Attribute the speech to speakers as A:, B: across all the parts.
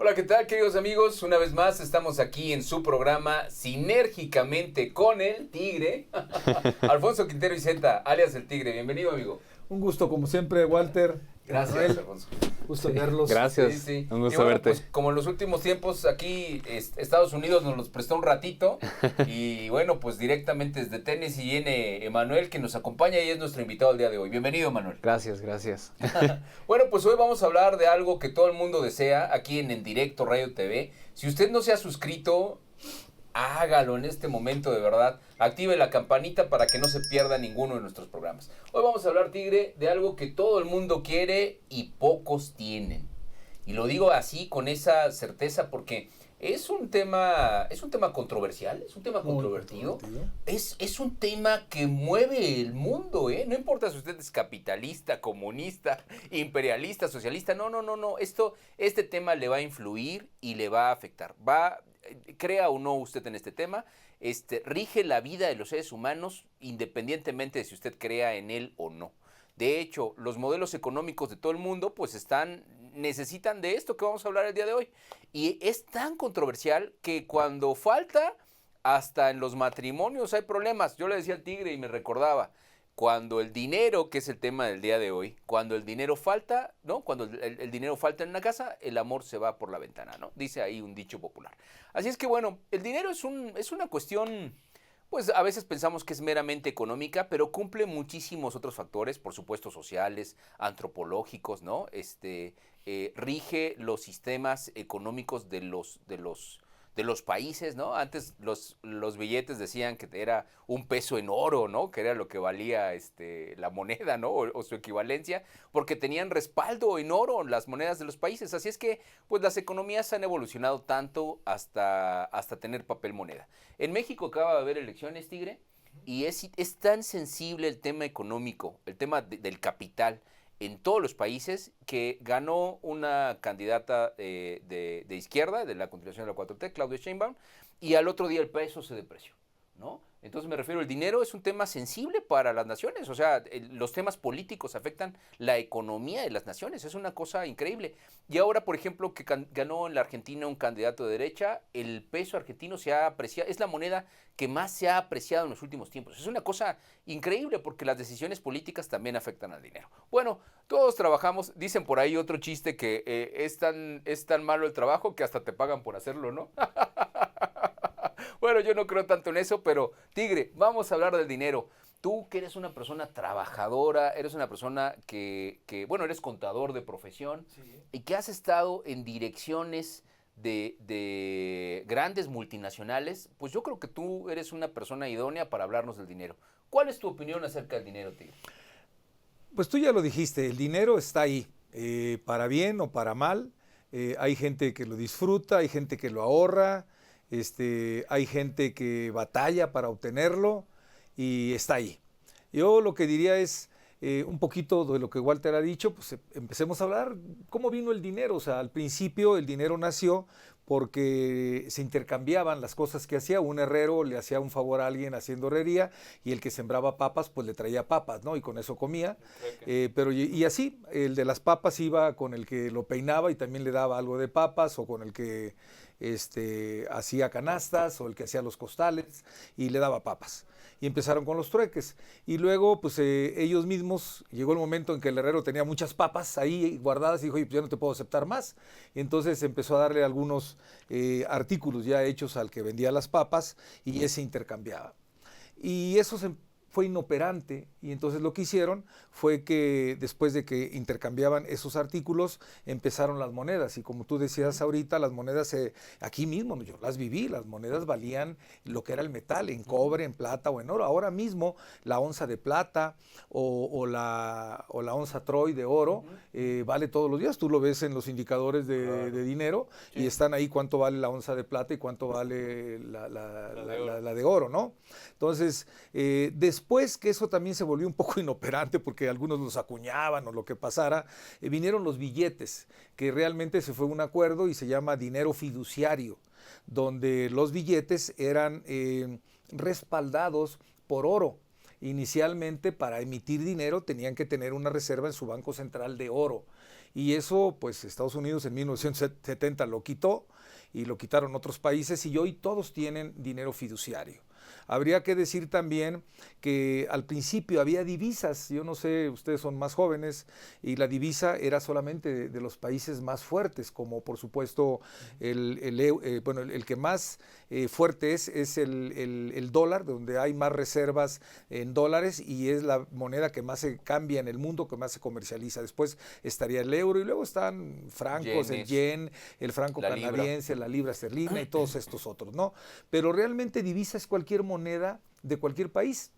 A: Hola, ¿qué tal, queridos amigos? Una vez más estamos aquí en su programa Sinérgicamente con el Tigre. Alfonso Quintero Iceta, alias el Tigre. Bienvenido, amigo.
B: Un gusto, como siempre, Walter.
A: Gracias,
B: Manuel.
A: Alfonso.
B: Gusto verlos.
C: Gracias,
A: Sí, sí.
C: un
A: Y
C: gusto
A: bueno,
C: verte.
A: pues como en los últimos tiempos aquí Estados Unidos nos los prestó un ratito y bueno, pues directamente desde Tennessee viene Emanuel que nos acompaña y es nuestro invitado el día de hoy. Bienvenido, Emanuel.
C: Gracias, gracias.
A: Bueno, pues hoy vamos a hablar de algo que todo el mundo desea aquí en Directo Radio TV. Si usted no se ha suscrito, hágalo en este momento, de verdad. Active la campanita para que no se pierda ninguno de nuestros programas. Hoy vamos a hablar, Tigre, de algo que todo el mundo quiere y pocos tienen. Y lo digo así con esa certeza porque es un tema controversial, es un tema controvertido. Es un tema que mueve el mundo, ¿eh? No importa si usted es capitalista, comunista, imperialista, socialista. No. Este tema le va a influir y le va a afectar. Crea o no usted en este tema, rige la vida de los seres humanos independientemente de si usted crea en él o no. De hecho, los modelos económicos de todo el mundo pues necesitan de esto que vamos a hablar el día de hoy. Y es tan controversial que cuando falta, hasta en los matrimonios hay problemas. Yo le decía al Tigre y me recordaba, cuando el dinero, que es el tema del día de hoy, cuando el dinero falta, ¿no? Cuando el dinero falta en una casa, el amor se va por la ventana, ¿no? Dice ahí un dicho popular. Así es que bueno, el dinero es una cuestión, pues a veces pensamos que es meramente económica, pero cumple muchísimos otros factores, por supuesto sociales, antropológicos, ¿no? Rige los sistemas económicos de los países, ¿no? Antes los billetes decían que era un peso en oro, ¿no? Que era lo que valía la moneda, ¿no? O su equivalencia, porque tenían respaldo en oro las monedas de los países. Así es que, pues las economías han evolucionado tanto hasta tener papel moneda. En México acaba de haber elecciones, Tigre, y es tan sensible el tema económico, el tema del capital, en todos los países, que ganó una candidata de izquierda, de la continuación de la 4T, Claudia Sheinbaum, y al otro día el peso se depreció, ¿no? Entonces me refiero, el dinero es un tema sensible para las naciones, o sea, los temas políticos afectan la economía de las naciones, es una cosa increíble. Y ahora, por ejemplo, que ganó en la Argentina un candidato de derecha, el peso argentino se ha apreciado, es la moneda que más se ha apreciado en los últimos tiempos. Es una cosa increíble porque las decisiones políticas también afectan al dinero. Bueno, todos trabajamos, dicen por ahí otro chiste que es tan malo el trabajo que hasta te pagan por hacerlo, ¿no? Bueno, yo no creo tanto en eso, pero Tigre, vamos a hablar del dinero. Tú que eres una persona trabajadora, eres una persona bueno, eres contador de profesión, sí, y que has estado en direcciones de grandes multinacionales, pues yo creo que tú eres una persona idónea para hablarnos del dinero. ¿Cuál es tu opinión acerca del dinero, Tigre?
B: Pues tú ya lo dijiste, el dinero está ahí, para bien o para mal. Hay gente que lo disfruta, hay gente que lo ahorra, hay gente que batalla para obtenerlo y está ahí. Yo lo que diría es un poquito de lo que Walter ha dicho, pues empecemos a hablar cómo vino el dinero. O sea, al principio el dinero nació porque se intercambiaban las cosas que hacía. Un herrero le hacía un favor a alguien haciendo herrería y el que sembraba papas pues le traía papas, ¿no? Y con eso comía. Y así, el de las papas iba con el que lo peinaba y también le daba algo de papas, o con el que hacía canastas, o el que hacía los costales y le daba papas. Y empezaron con los trueques. Y luego, pues ellos mismos, llegó el momento en que el herrero tenía muchas papas ahí guardadas y dijo, oye, pues ya no te puedo aceptar más. Y entonces empezó a darle algunos artículos ya hechos al que vendía las papas y ese intercambiaba. Y eso fue inoperante, y entonces lo que hicieron fue que después de que intercambiaban esos artículos empezaron las monedas, y como tú decías ahorita, las monedas aquí mismo yo las viví, las monedas valían lo que era el metal, en cobre, en plata o en oro. Ahora mismo la onza de plata o la onza Troy de oro vale todos los días. Tú lo ves en los indicadores de dinero, sí, y están ahí cuánto vale la onza de plata y cuánto vale la de oro, ¿no? Entonces, después que eso también se volvió un poco inoperante porque algunos los acuñaban o lo que pasara, vinieron los billetes, que realmente se fue un acuerdo y se llama dinero fiduciario, donde los billetes eran respaldados por oro. inicialmente para emitir dinero tenían que tener una reserva en su banco central de oro. Y eso, pues Estados Unidos en 1970 lo quitó y lo quitaron otros países y hoy todos tienen dinero fiduciario. Habría que decir también que al principio había divisas, yo no sé, ustedes son más jóvenes, y la divisa era solamente de los países más fuertes, como por supuesto el que más fuerte es el dólar, donde hay más reservas en dólares y es la moneda que más se cambia en el mundo, que más se comercializa. Después estaría el euro y luego están francos, el yen, el franco canadiense, la libra esterlina y todos estos otros, ¿no? Pero realmente divisa es cualquier moneda de cualquier país.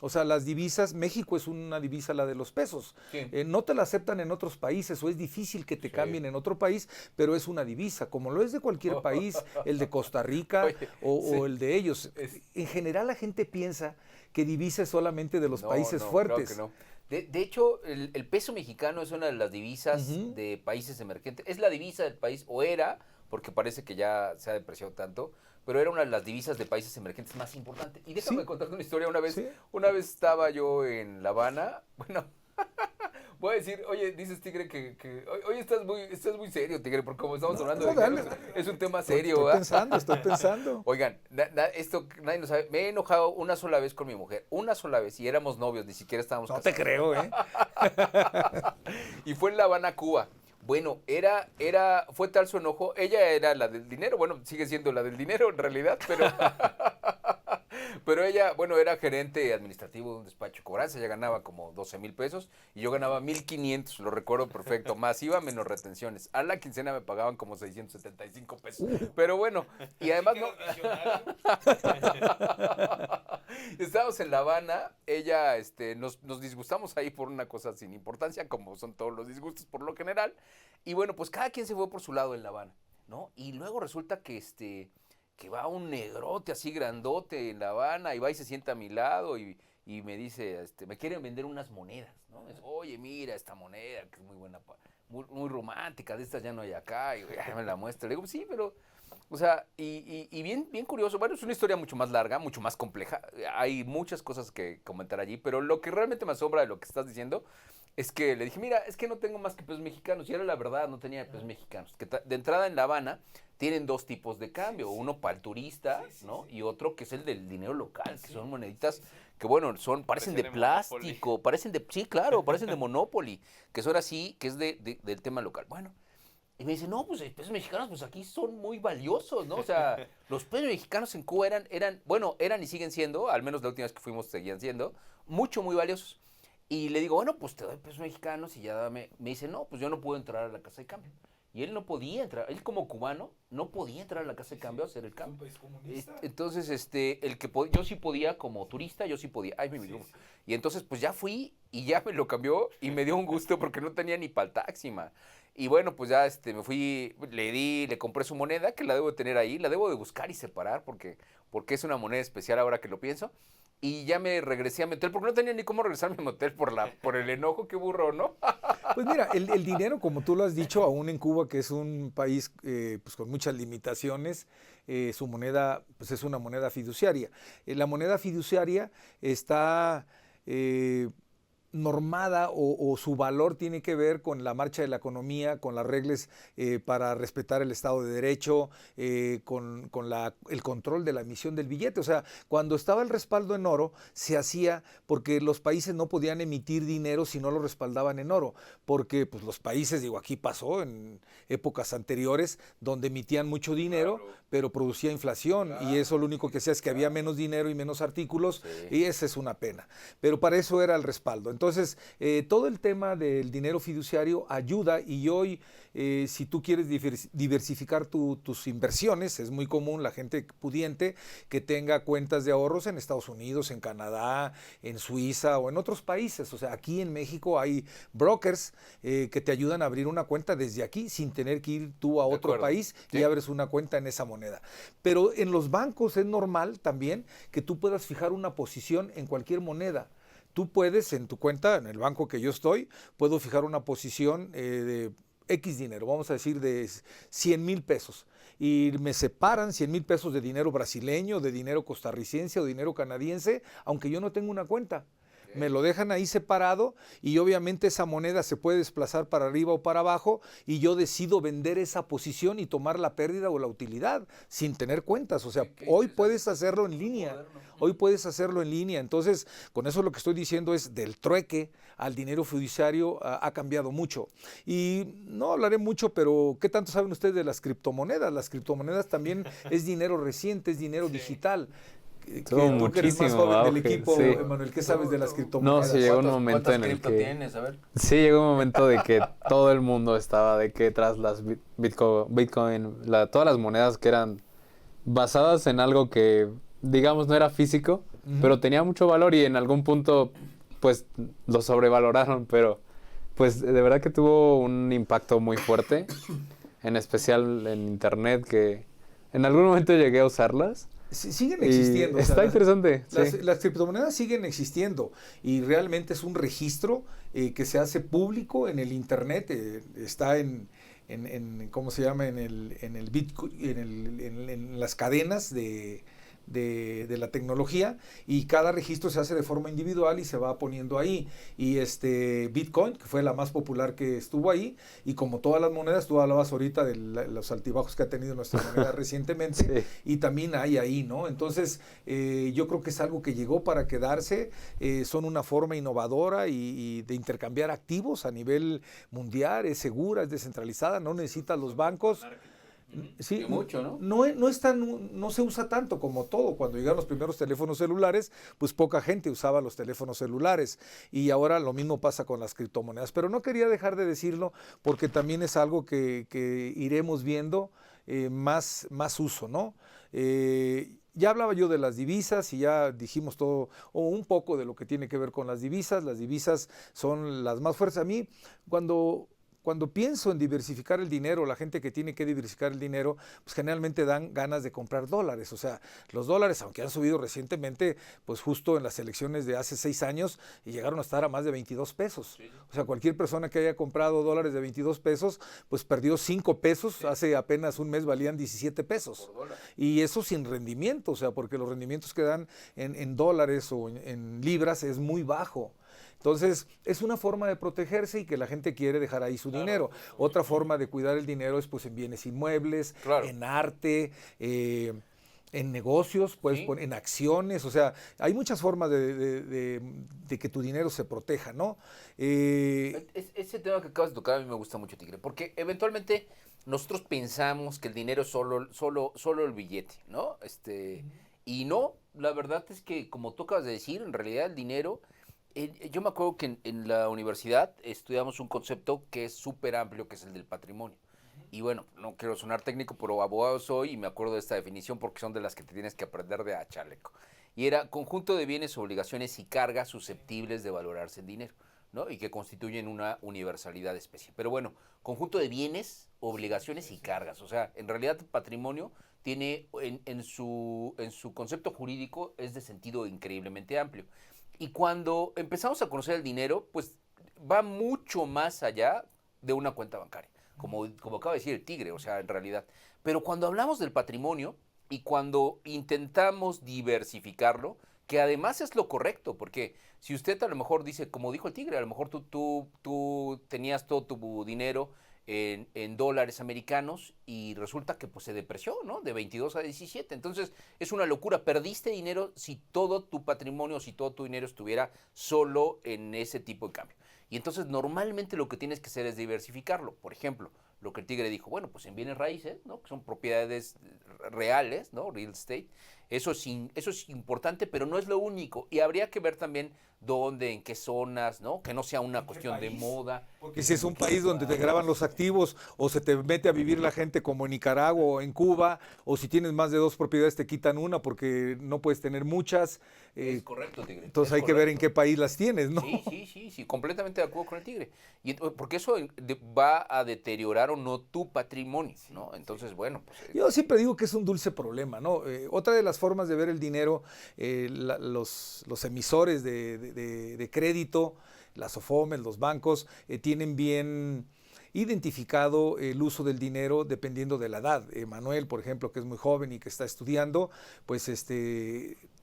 B: O sea, las divisas, México es una divisa, la de los pesos. Sí. No te la aceptan en otros países o es difícil que te cambien en otro país, pero es una divisa, como lo es de cualquier país, el de Costa Rica o el de ellos. En general la gente piensa que divisa es solamente de los países fuertes.
A: Claro que no. De hecho, el peso mexicano es una de las divisas de países emergentes. Es la divisa del país, o era, porque parece que ya se ha depreciado tanto, pero era una de las divisas de países emergentes más importantes. Y déjame contarte una historia. Una vez estaba yo en La Habana, bueno, voy a decir, oye, dices, Tigre, que oye, estás muy serio, Tigre, porque como estamos hablando de dinero, es un tema serio.
B: Estoy pensando.
A: Oigan, esto nadie lo sabe, me he enojado una sola vez con mi mujer, una sola vez, y éramos novios, ni siquiera estábamos casados.
B: No te creo, ¿eh?
A: Y fue en La Habana, Cuba. Bueno, fue tal su enojo, ella era la del dinero, bueno, sigue siendo la del dinero en realidad, pero ella, bueno, era gerente administrativo de un despacho de cobranza, ella ganaba como 12,000 pesos y yo ganaba 1,500, lo recuerdo perfecto, más IVA menos retenciones. A la quincena me pagaban como 675 pesos, pero bueno, y además no... Estábamos en La Habana, ella, nos disgustamos ahí por una cosa sin importancia, como son todos los disgustos por lo general, y bueno, pues cada quien se fue por su lado en La Habana, ¿no? Y luego resulta que va un negrote así grandote en La Habana y va y se sienta a mi lado y me dice, me quieren vender unas monedas, ¿no? Es, oye, mira esta moneda que es muy buena, muy romántica, de estas ya no hay acá, y me la muestra. Le digo, sí, pero... O sea, y bien curioso, bueno, es una historia mucho más larga, mucho más compleja, hay muchas cosas que comentar allí, pero lo que realmente me asombra de lo que estás diciendo es que le dije, mira, es que no tengo más que pesos mexicanos, y era la verdad, no tenía pesos mexicanos, que de entrada en La Habana tienen dos tipos de cambio, uno para el turista, ¿no? Y otro que es el del dinero local, que son moneditas que bueno, parecen de plástico, parecen de Monopoly, que son así, que es del tema local. Bueno, y me dice, no, pues los pesos mexicanos, pues aquí son muy valiosos, ¿no? O sea, los pesos mexicanos en Cuba eran y siguen siendo, al menos la última vez que fuimos seguían siendo, muy valiosos. Y le digo, bueno, pues te doy pesos mexicanos y ya me dice, no, pues yo no puedo entrar a la casa de cambio. Y él no podía entrar, él como cubano no podía entrar a la casa de cambio a hacer el cambio. Entonces, yo sí podía como turista, yo sí podía. Ay, mi micrófono. Y entonces, pues ya fui y ya me lo cambió y me dio un gusto porque no tenía ni para el taxi, ma. Y bueno, pues ya me fui, le compré su moneda, que la debo de tener ahí, la debo de buscar y separar porque es una moneda especial ahora que lo pienso. Y ya me regresé a mi hotel, porque no tenía ni cómo regresarme a mi hotel por el enojo, qué burro, ¿no?
B: Pues mira, el dinero, como tú lo has dicho, aún en Cuba, que es un país pues con muchas limitaciones, su moneda pues es una moneda fiduciaria. La moneda fiduciaria está normada o su valor tiene que ver con la marcha de la economía, con las reglas para respetar el Estado de Derecho, con el control de la emisión del billete. O sea, cuando estaba el respaldo en oro, se hacía porque los países no podían emitir dinero si no lo respaldaban en oro, porque pues, los países, digo, aquí pasó en épocas anteriores, donde emitían mucho dinero, pero producía inflación, y eso lo único que hacía es que había menos dinero y menos artículos, y esa es una pena. Pero para eso era el respaldo. Entonces, todo el tema del dinero fiduciario ayuda, y hoy, si tú quieres diversificar tus inversiones, es muy común la gente pudiente que tenga cuentas de ahorros en Estados Unidos, en Canadá, en Suiza o en otros países. O sea, aquí en México hay brokers que te ayudan a abrir una cuenta desde aquí sin tener que ir tú a otro país y abres una cuenta en esa moneda. Pero en los bancos es normal también que tú puedas fijar una posición en cualquier moneda. Tú puedes en tu cuenta, en el banco que yo estoy, puedo fijar una posición de X dinero, vamos a decir de 100,000 pesos, y me separan 100,000 pesos de dinero brasileño, de dinero costarricense o dinero canadiense, aunque yo no tengo una cuenta. Me lo dejan ahí separado y obviamente esa moneda se puede desplazar para arriba o para abajo y yo decido vender esa posición y tomar la pérdida o la utilidad sin tener cuentas. O sea, hoy puedes hacerlo en línea. Hoy puedes hacerlo en línea. Entonces, con eso lo que estoy diciendo es del trueque al dinero fiduciario ha cambiado mucho. Y no hablaré mucho, pero ¿qué tanto saben ustedes de las criptomonedas? Las criptomonedas también es dinero reciente, es dinero digital. Tú que eres más joven del equipo, sí. Emanuel, ¿qué sabes de las criptomonedas?
C: No, sí llegó un momento en el que...
A: tienes? A ver.
C: Sí, llegó un momento de que todo el mundo estaba de que tras las Bitcoin, todas las monedas que eran basadas en algo que, digamos, no era físico, pero tenía mucho valor y en algún punto, pues, lo sobrevaloraron, pero, pues, de verdad que tuvo un impacto muy fuerte, en especial en internet, que en algún momento llegué a usarlas.
B: Siguen existiendo.
C: Está interesante.
B: Las criptomonedas siguen existiendo y realmente es un registro que se hace público en el internet, está en ¿cómo se llama? En el Bitcoin, en las cadenas de la tecnología, y cada registro se hace de forma individual y se va poniendo ahí. Y Bitcoin, que fue la más popular que estuvo ahí, y como todas las monedas, tú hablabas ahorita de los altibajos que ha tenido nuestra moneda recientemente, sí. Y también hay ahí, ¿no? Entonces, yo creo que es algo que llegó para quedarse, son una forma innovadora y de intercambiar activos a nivel mundial, es segura, es descentralizada, no necesita los bancos. Sí,
A: mucho, ¿no?
B: No se usa tanto como todo. Cuando llegaron los primeros teléfonos celulares, pues poca gente usaba los teléfonos celulares, y ahora lo mismo pasa con las criptomonedas. Pero no quería dejar de decirlo porque también es algo que iremos viendo más uso, ¿no? Ya hablaba yo de las divisas y ya dijimos todo o un poco de lo que tiene que ver con las divisas. Las divisas son las más fuertes. A mí, cuando pienso en diversificar el dinero, la gente que tiene que diversificar el dinero, pues generalmente dan ganas de comprar dólares. O sea, los dólares, aunque han subido recientemente, pues justo en las elecciones de hace 6 años, y llegaron a estar a más de 22 pesos. Sí. O sea, cualquier persona que haya comprado dólares de 22 pesos, pues perdió 5 pesos. Sí. Hace apenas un mes valían 17 pesos. Y eso sin rendimiento, o sea, porque los rendimientos que dan en dólares o en libras es muy bajo. Entonces, es una forma de protegerse y que la gente quiere dejar ahí su dinero. Otra forma de cuidar el dinero es pues en bienes inmuebles, en arte, en negocios, pues, sí. En acciones. O sea, hay muchas formas de que tu dinero se proteja, ¿no?
A: Ese tema que acabas de tocar a mí me gusta mucho, Tigre, porque eventualmente nosotros pensamos que el dinero es solo el billete, ¿no? Y no, la verdad es que, como tú acabas de decir, en realidad el dinero... yo me acuerdo que en la universidad estudiamos un concepto que es súper amplio, que es el del patrimonio. Y bueno, no quiero sonar técnico, pero abogado soy y me acuerdo de esta definición porque son de las que te tienes que aprender de a chaleco. Y era conjunto de bienes, obligaciones y cargas susceptibles de valorarse en dinero, ¿no? Y que constituyen una universalidad de especie. Pero bueno, conjunto de bienes, obligaciones y cargas. O sea, en realidad el patrimonio tiene en su concepto jurídico es de sentido increíblemente amplio. Y cuando empezamos a conocer el dinero, pues va mucho más allá de una cuenta bancaria, como acaba de decir el Tigre, o sea, en realidad. Pero cuando hablamos del patrimonio y cuando intentamos diversificarlo, que además es lo correcto, porque si usted a lo mejor dice, como dijo el Tigre, a lo mejor tú tenías todo tu dinero en dólares americanos y resulta que pues se depreció, ¿no? De 22 a 17. Entonces es una locura. Perdiste dinero si todo tu patrimonio, si todo tu dinero estuviera solo en ese tipo de cambio. Y entonces normalmente lo que tienes que hacer es diversificarlo. Por ejemplo, lo que el Tigre dijo, bueno, pues en bienes raíces, ¿no? Que son propiedades reales, ¿no? Real estate. Eso es importante, pero no es lo único. Y habría que ver también dónde, en qué zonas, ¿no? Que no sea una cuestión de moda.
B: Porque si es un país donde te graban los activos, o se te mete a vivir la gente como en Nicaragua o en Cuba, o si tienes más de 2 propiedades te quitan una porque no puedes tener muchas.
A: Es correcto, Tigre.
B: Entonces hay que ver en qué país las tienes, ¿no?
A: Sí, completamente de acuerdo con el Tigre. Y porque eso va a deteriorar o no tu patrimonio, ¿no? Entonces, bueno. Pues,
B: yo siempre digo que es un dulce problema, ¿no? Otra de las formas de ver el dinero, los emisores de crédito, las OFOMES, los bancos, tienen bien identificado el uso del dinero dependiendo de la edad. Manuel, por ejemplo, que es muy joven y que está estudiando, pues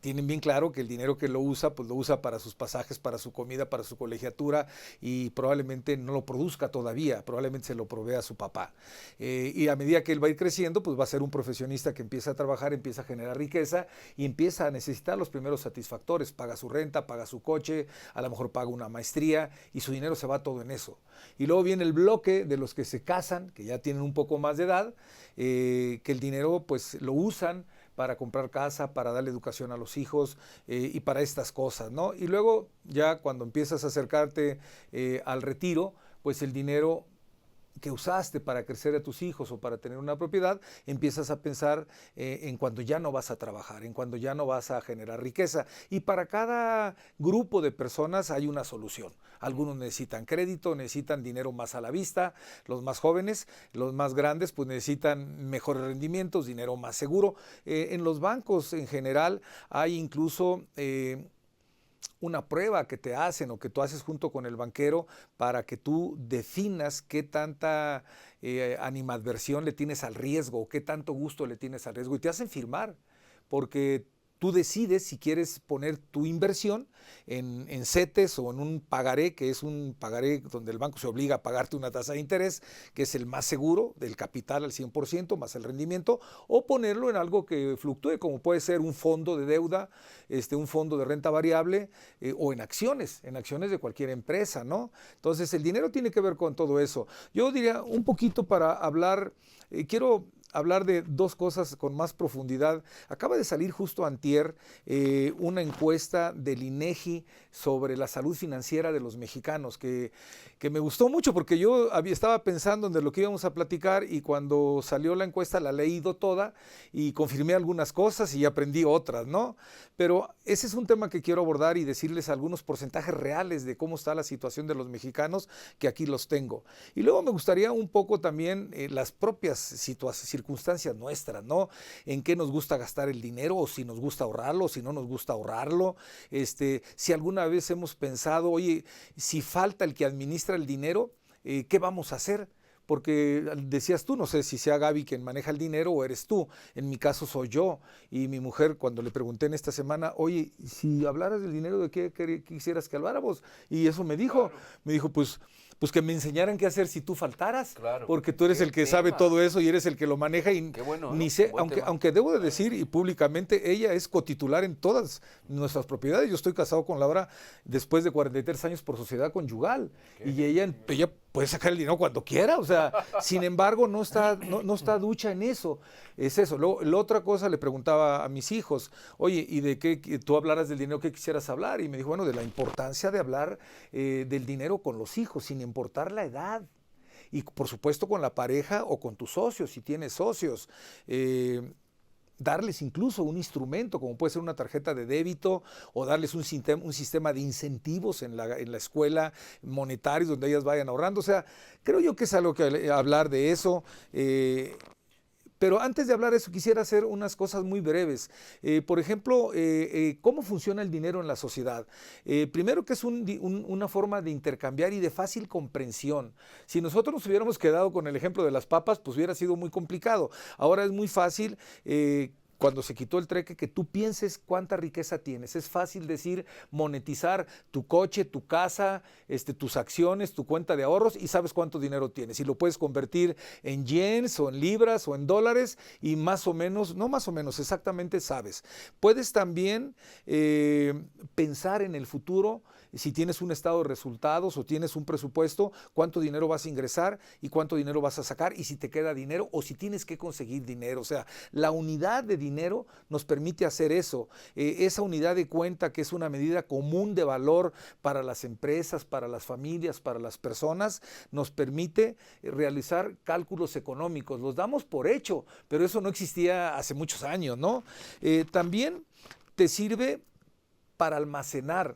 B: tienen bien claro que el dinero que lo usa, pues lo usa para sus pasajes, para su comida, para su colegiatura, y probablemente no lo produzca todavía, probablemente se lo provee a su papá. Y a medida que él va a ir creciendo, pues va a ser un profesionista que empieza a trabajar, empieza a generar riqueza y empieza a necesitar los primeros satisfactores. Paga su renta, paga su coche, a lo mejor paga una maestría y su dinero se va todo en eso. Y luego viene el bloque de los que se casan, que ya tienen un poco más de edad, que el dinero pues lo usan para comprar casa, para darle educación a los hijos y para estas cosas, ¿no? Y luego ya cuando empiezas a acercarte al retiro, pues el dinero que usaste para crecer a tus hijos o para tener una propiedad, empiezas a pensar en cuando ya no vas a trabajar, en cuando ya no vas a generar riqueza. Y para cada grupo de personas hay una solución. Algunos necesitan crédito, necesitan dinero más a la vista, los más jóvenes, los más grandes pues necesitan mejores rendimientos, dinero más seguro. En los bancos en general hay incluso una prueba que te hacen o que tú haces junto con el banquero para que tú definas qué tanta animadversión le tienes al riesgo, qué tanto gusto le tienes al riesgo, y te hacen firmar, porque tú decides si quieres poner tu inversión en CETES o en un pagaré, que es un pagaré donde el banco se obliga a pagarte una tasa de interés, que es el más seguro del capital al 100% más el rendimiento, o ponerlo en algo que fluctúe, como puede ser un fondo de deuda, un fondo de renta variable, o en acciones de cualquier empresa, ¿no? Entonces el dinero tiene que ver con todo eso. Yo diría un poquito para hablar, quiero hablar de dos cosas con más profundidad. Acaba de salir justo antier una encuesta del INEGI sobre la salud financiera de los mexicanos, que me gustó mucho porque yo estaba pensando en lo que íbamos a platicar, y cuando salió la encuesta la he leído toda y confirmé algunas cosas y aprendí otras, ¿no? Pero ese es un tema que quiero abordar y decirles algunos porcentajes reales de cómo está la situación de los mexicanos, que aquí los tengo. Y luego me gustaría un poco también las propias circunstancias nuestras, ¿no? En qué nos gusta gastar el dinero, o si nos gusta ahorrarlo, o si no nos gusta ahorrarlo. Si alguna vez hemos pensado, oye, si falta el que administra el dinero, ¿qué vamos a hacer? Porque decías tú, no sé si sea Gaby quien maneja el dinero o eres tú. En mi caso soy yo. Y mi mujer, cuando le pregunté en esta semana, oye, si hablaras del dinero, ¿de qué quisieras que habláramos? Y eso me dijo. Claro. Me dijo, pues que me enseñaran qué hacer si tú faltaras, claro, porque tú eres el que sabe todo eso y eres el que lo maneja. Y qué bueno, ni sé, aunque debo de decir, y públicamente, ella es cotitular en todas nuestras propiedades. Yo estoy casado con Laura después de 43 años por sociedad conyugal, y ella puede sacar el dinero cuando quiera, o sea, sin embargo no está ducha en eso. Es eso. La otra cosa, le preguntaba a mis hijos, oye, ¿y de qué tú hablaras del dinero, qué quisieras hablar? Y me dijo, bueno, de la importancia de hablar del dinero con los hijos, sin importar la edad. Y por supuesto con la pareja o con tus socios, si tienes socios. Darles incluso un instrumento, como puede ser una tarjeta de débito, o darles un sistema de incentivos en la escuela, monetarios, donde ellas vayan ahorrando. O sea, creo yo que es algo que hablar de eso. Pero antes de hablar de eso, quisiera hacer unas cosas muy breves. Por ejemplo, ¿cómo funciona el dinero en la sociedad? Primero, que es una forma de intercambiar y de fácil comprensión. Si nosotros nos hubiéramos quedado con el ejemplo de las papas, pues hubiera sido muy complicado. Ahora es muy fácil, cuando se quitó el trueque, que tú pienses cuánta riqueza tienes. Es fácil decir, monetizar tu coche, tu casa, tus acciones, tu cuenta de ahorros, y sabes cuánto dinero tienes. Y lo puedes convertir en yens o en libras o en dólares, y más o menos, no más o menos, exactamente sabes. Puedes también pensar en el futuro. Si tienes un estado de resultados o tienes un presupuesto, cuánto dinero vas a ingresar y cuánto dinero vas a sacar, y si te queda dinero o si tienes que conseguir dinero. O sea, la unidad de dinero nos permite hacer eso. Esa unidad de cuenta, que es una medida común de valor para las empresas, para las familias, para las personas, nos permite realizar cálculos económicos. Los damos por hecho, pero eso no existía hace muchos años, ¿no? También te sirve para almacenar.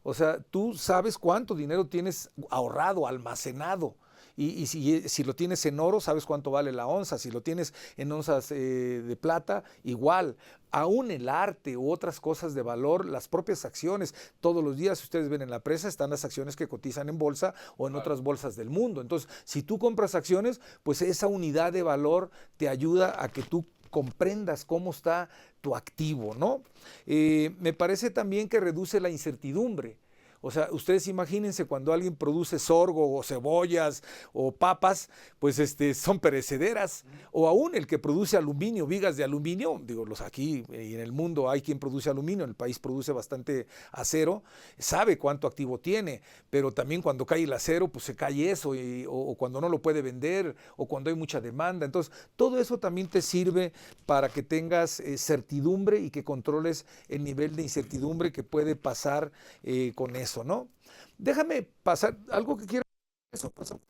B: O sea, tú sabes cuánto dinero tienes ahorrado, almacenado. Y si lo tienes en oro, sabes cuánto vale la onza. Si lo tienes en onzas de plata, igual. Aún el arte u otras cosas de valor, las propias acciones, todos los días, si ustedes ven en la prensa, están las acciones que cotizan en bolsa o en otras bolsas del mundo. Entonces, si tú compras acciones, pues esa unidad de valor te ayuda a que tú comprendas cómo está tu activo, ¿no? Me parece también que reduce la incertidumbre. O sea, ustedes imagínense cuando alguien produce sorgo o cebollas o papas, pues son perecederas. O aún el que produce aluminio, vigas de aluminio, digo, aquí y en el mundo hay quien produce aluminio, en el país produce bastante acero, sabe cuánto activo tiene, pero también cuando cae el acero, pues se cae eso, o cuando no lo puede vender, o cuando hay mucha demanda. Entonces, todo eso también te sirve para que tengas certidumbre y que controles el nivel de incertidumbre que puede pasar con eso, ¿no? Déjame pasar algo que quiero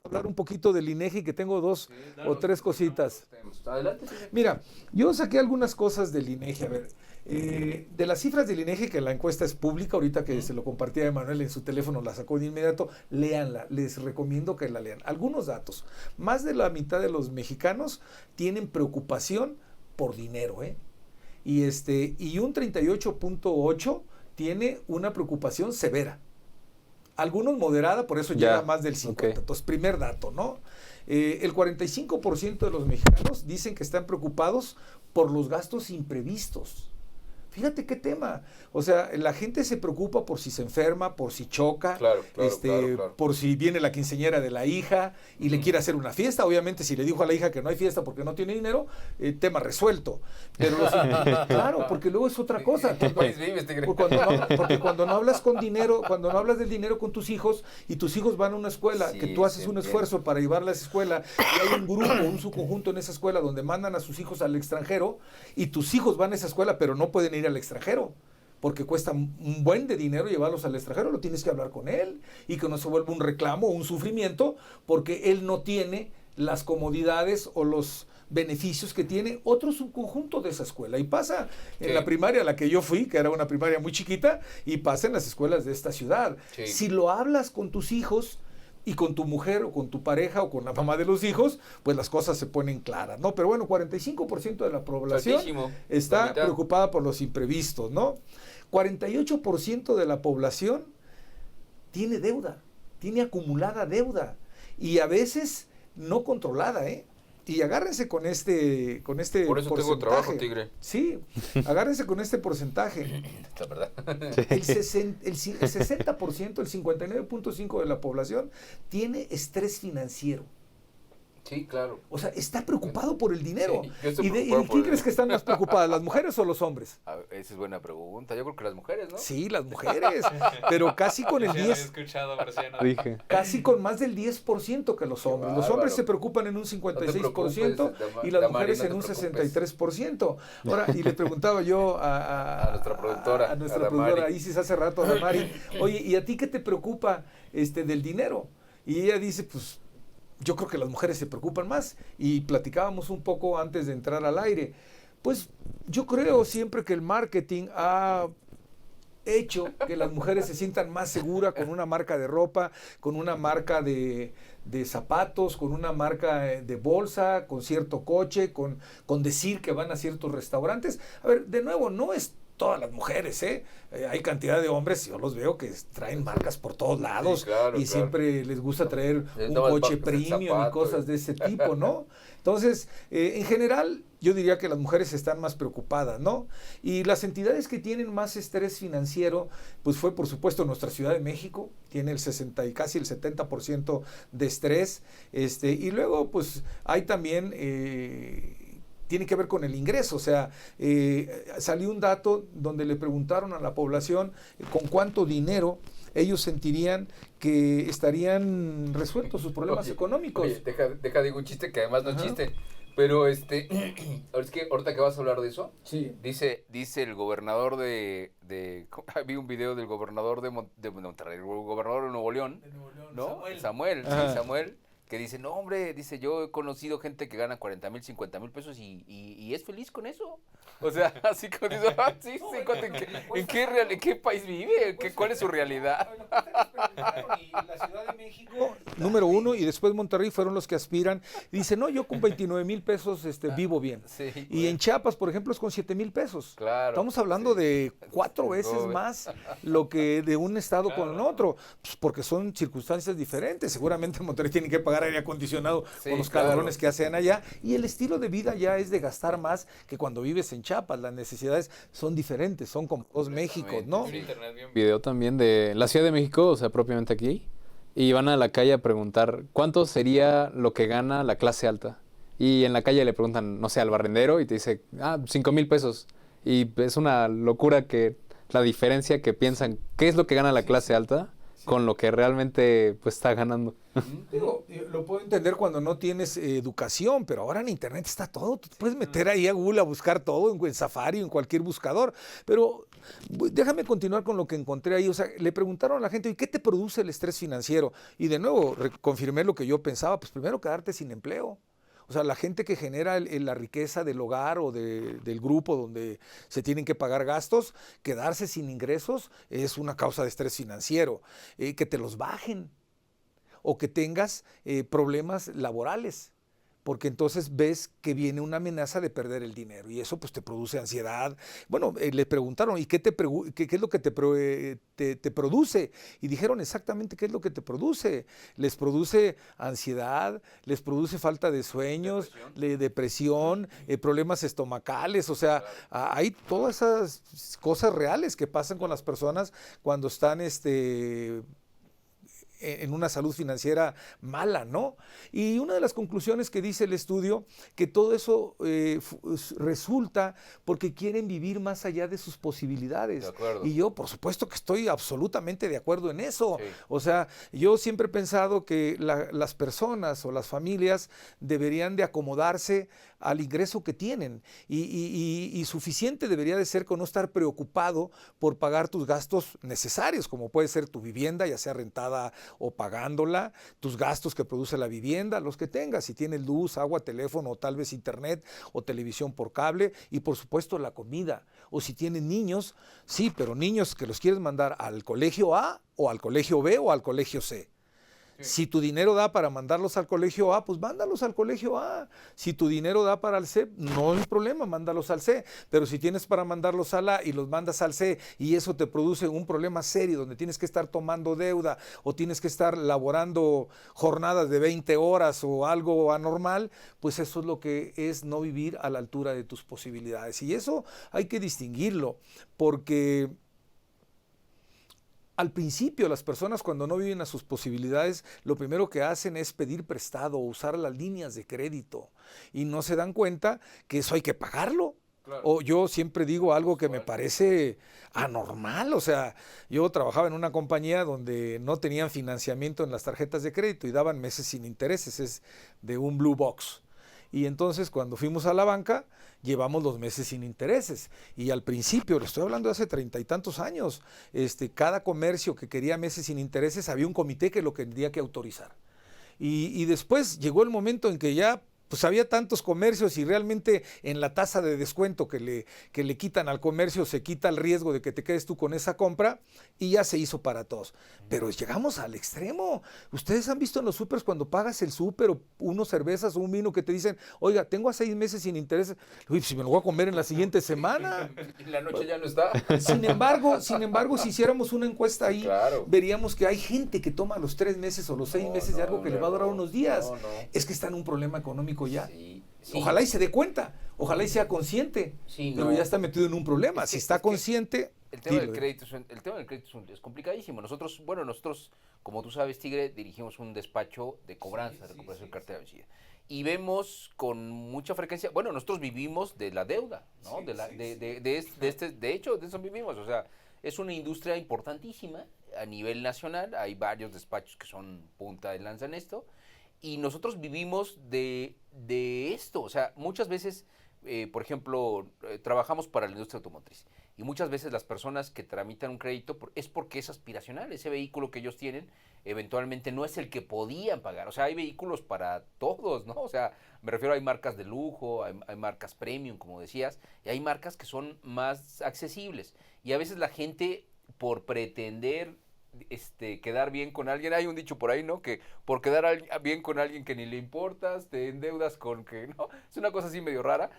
B: hablar un poquito del INEGI, que tengo dos o tres cositas.
A: Adelante.
B: Mira, yo saqué algunas cosas del INEGI, a ver, de las cifras del INEGI, que la encuesta es pública, ahorita que se lo compartía a Emanuel en su teléfono, la sacó de inmediato, léanla, les recomiendo que la lean. Algunos datos, más de la mitad de los mexicanos tienen preocupación por dinero, y un 38.8 tiene una preocupación severa. Algunos moderada, por eso llega más del 50%. Okay. Entonces, primer dato, ¿no? El 45% de los mexicanos dicen que están preocupados por los gastos imprevistos. Fíjate qué tema. O sea, la gente se preocupa por si se enferma, por si choca,
A: claro.
B: Por si viene la quinceañera de la hija y le quiere hacer una fiesta. Obviamente, si le dijo a la hija que no hay fiesta porque no tiene dinero, tema resuelto. Pero claro, porque luego es otra cosa. Porque cuando no hablas con dinero, cuando no hablas del dinero con tus hijos y tus hijos van a una escuela, que tú haces un esfuerzo para llevarla a esa escuela y hay un grupo, un subconjunto en esa escuela donde mandan a sus hijos al extranjero y tus hijos van a esa escuela pero no pueden ir al extranjero porque cuesta un buen de dinero llevarlos al extranjero, lo tienes que hablar con él y que no se vuelva un reclamo o un sufrimiento porque él no tiene las comodidades o los beneficios que tiene otro subconjunto de esa escuela. Y pasa en la primaria a la que yo fui, que era una primaria muy chiquita, y pasa en las escuelas de esta ciudad. Sí. Si lo hablas con tus hijos y con tu mujer o con tu pareja o con la mamá de los hijos, pues las cosas se ponen claras, ¿no? Pero bueno, 45% de la población está preocupada por los imprevistos, ¿no? 48% de la población tiene deuda, tiene acumulada deuda y a veces no controlada, Y agárrense con este
A: Por eso porcentaje. Tengo trabajo, tigre.
B: Sí, agárrense con este porcentaje.
A: La verdad.
B: El 60%, el 59.5% de la población tiene estrés financiero.
A: Sí, claro.
B: O sea, está preocupado por el dinero.
A: Sí,
B: ¿Y quién crees que están más preocupadas, las mujeres o los hombres?
A: Esa es buena pregunta. Yo creo que las mujeres, ¿no?
B: Sí, las mujeres. Pero casi con el 10%. Casi con más del 10% que los hombres. Los hombres se preocupan en un 56% y las mujeres en un 63%. Ahora, y le preguntaba yo a
A: nuestra productora.
B: A nuestra productora Isis hace rato, a Mari, oye, ¿y a ti qué te preocupa del dinero? Y ella dice, pues, yo creo que las mujeres se preocupan más y platicábamos un poco antes de entrar al aire. Pues yo creo siempre que el marketing ha hecho que las mujeres se sientan más seguras con una marca de ropa, con una marca de zapatos, con una marca de bolsa, con cierto coche, con decir que van a ciertos restaurantes. A ver, de nuevo, no es todas las mujeres, hay cantidad de hombres, yo los veo que traen marcas por todos lados, sí, claro, siempre les gusta traer un coche premium y cosas de ese tipo, ¿no? Entonces, en general, yo diría que las mujeres están más preocupadas, ¿no? Y las entidades que tienen más estrés financiero, pues fue por supuesto nuestra Ciudad de México, tiene el 60 y casi el 70% de estrés, y luego pues hay también tiene que ver con el ingreso, o sea, salió un dato donde le preguntaron a la población con cuánto dinero ellos sentirían que estarían resueltos sus problemas económicos.
A: Oye, deja digo un chiste que además no es chiste, pero es que ahorita que vas a hablar de eso,
B: sí.
A: dice el gobernador vi un video del gobernador de Monterrey, el gobernador de Nuevo León, ¿no? Samuel. que dicen, no, hombre, dice, yo he conocido gente que gana 40,000, 50,000 pesos y es feliz con eso. O sea, así como dice, sí, sí, cuate, ¿en qué país vive? ¿Cuál es su realidad?
B: La Ciudad de México, número uno, y después Monterrey fueron los que aspiran. Y dicen, no, yo con 29,000 pesos vivo bien.
A: Sí,
B: Y en Chiapas, por ejemplo, es con 7,000 pesos.
A: Claro.
B: Estamos hablando
A: Sí.
B: de 4 veces más lo que de un estado con otro, pues porque son circunstancias diferentes. Seguramente en Monterrey tienen que pagar aire acondicionado
A: Sí,
B: con los
A: claro.
B: calorones que hacen allá. Y el estilo de vida ya es de gastar más que cuando vives en Chiapas. Las necesidades son diferentes, son como dos Méxicos, ¿no?
A: Sí.
C: Un video también de la Ciudad de México, o sea, propiamente aquí, y van a la calle a preguntar cuánto sería lo que gana la clase alta. Y en la calle le preguntan, no sé, al barrendero y te dice, 5,000 pesos. Y es una locura que la diferencia que piensan, ¿qué es lo que gana la clase alta? Con lo que realmente pues está ganando.
B: Digo, lo puedo entender cuando no tienes educación, pero ahora en internet está todo. Tú te puedes meter ahí a Google a buscar todo, en Safari, en cualquier buscador. Pero déjame continuar con lo que encontré ahí. O sea, le preguntaron a la gente, ¿y qué te produce el estrés financiero? Y de nuevo, confirmé lo que yo pensaba. Pues primero quedarte sin empleo. O sea, la gente que genera la riqueza del hogar o del grupo donde se tienen que pagar gastos, quedarse sin ingresos es una causa de estrés financiero. Que te los bajen o que tengas problemas laborales, porque entonces ves que viene una amenaza de perder el dinero y eso pues te produce ansiedad. Bueno, le preguntaron, ¿y qué es lo que te produce? Y dijeron exactamente qué es lo que te produce. Les produce ansiedad, les produce falta de sueños, depresión, problemas estomacales, o sea, hay todas esas cosas reales que pasan con las personas cuando están en una salud financiera mala, ¿no? Y una de las conclusiones que dice el estudio, que todo eso resulta porque quieren vivir más allá de sus posibilidades.
A: De acuerdo.
B: Y yo, por supuesto que estoy absolutamente de acuerdo en eso.
A: Sí.
B: O sea, yo siempre he pensado que las personas o las familias deberían de acomodarse al ingreso que tienen y suficiente debería de ser con no estar preocupado por pagar tus gastos necesarios, como puede ser tu vivienda, ya sea rentada o pagándola, tus gastos que produce la vivienda, los que tengas, si tienes luz, agua, teléfono o tal vez internet o televisión por cable y por supuesto la comida. O si tienes niños, sí, pero niños que los quieres mandar al colegio A o al colegio B o al colegio C. Si tu dinero da para mandarlos al colegio A, pues mándalos al colegio A. Si tu dinero da para el C, no hay problema, mándalos al C. Pero si tienes para mandarlos al A y los mandas al C y eso te produce un problema serio donde tienes que estar tomando deuda o tienes que estar laborando jornadas de 20 horas o algo anormal, pues eso es lo que es no vivir a la altura de tus posibilidades. Y eso hay que distinguirlo porque al principio las personas cuando no viven a sus posibilidades, lo primero que hacen es pedir prestado o usar las líneas de crédito y no se dan cuenta que eso hay que pagarlo. Claro. O yo siempre digo algo que me parece anormal, o sea, yo trabajaba en una compañía donde no tenían financiamiento en las tarjetas de crédito y daban meses sin intereses, es de un blue box. Y entonces cuando fuimos a la banca, llevamos los meses sin intereses. Y al principio, le estoy hablando de hace 30 y tantos años, cada comercio que quería meses sin intereses, había un comité que lo tendría que autorizar. Y después llegó el momento en que ya pues había tantos comercios y realmente en la tasa de descuento que le quitan al comercio se quita el riesgo de que te quedes tú con esa compra y ya se hizo para todos. Pero llegamos al extremo. Ustedes han visto en los súperes cuando pagas el súper o unas cervezas o un vino que te dicen, oiga, tengo a 6 meses sin intereses, uy, si me lo voy a comer en la siguiente semana.
A: Y la noche ya no está.
B: Sin embargo, si hiciéramos una encuesta ahí,
A: claro,
B: veríamos que hay gente que toma los 3 meses o los 6 meses de algo que le va a durar unos días. Es que está en un problema económico ya.
A: Sí.
B: Ojalá y se dé cuenta, ojalá y sea consciente, pero ya está metido en un problema. Si está consciente...
A: El tema del crédito es complicadísimo. Nosotros, como tú sabes, Tigre, dirigimos un despacho de cobranza, recuperación de cartera vencida. Y vemos con mucha frecuencia, nosotros vivimos de la deuda, ¿no? De hecho, de eso vivimos. O sea, es una industria importantísima a nivel nacional. Hay varios despachos que son punta de lanza en esto. Y nosotros vivimos de esto. O sea, muchas veces, por ejemplo, trabajamos para la industria automotriz. Y muchas veces las personas que tramitan un crédito es porque es aspiracional. Ese vehículo que ellos tienen eventualmente no es el que podían pagar. O sea, hay vehículos para todos, ¿no? O sea, me refiero a hay marcas de lujo, hay marcas premium, como decías, y hay marcas que son más accesibles. Y a veces la gente, por pretender quedar bien con alguien, hay un dicho por ahí, ¿no? Que por quedar bien con alguien que ni le importas, te endeudas con que, ¿no? Es una cosa así medio rara.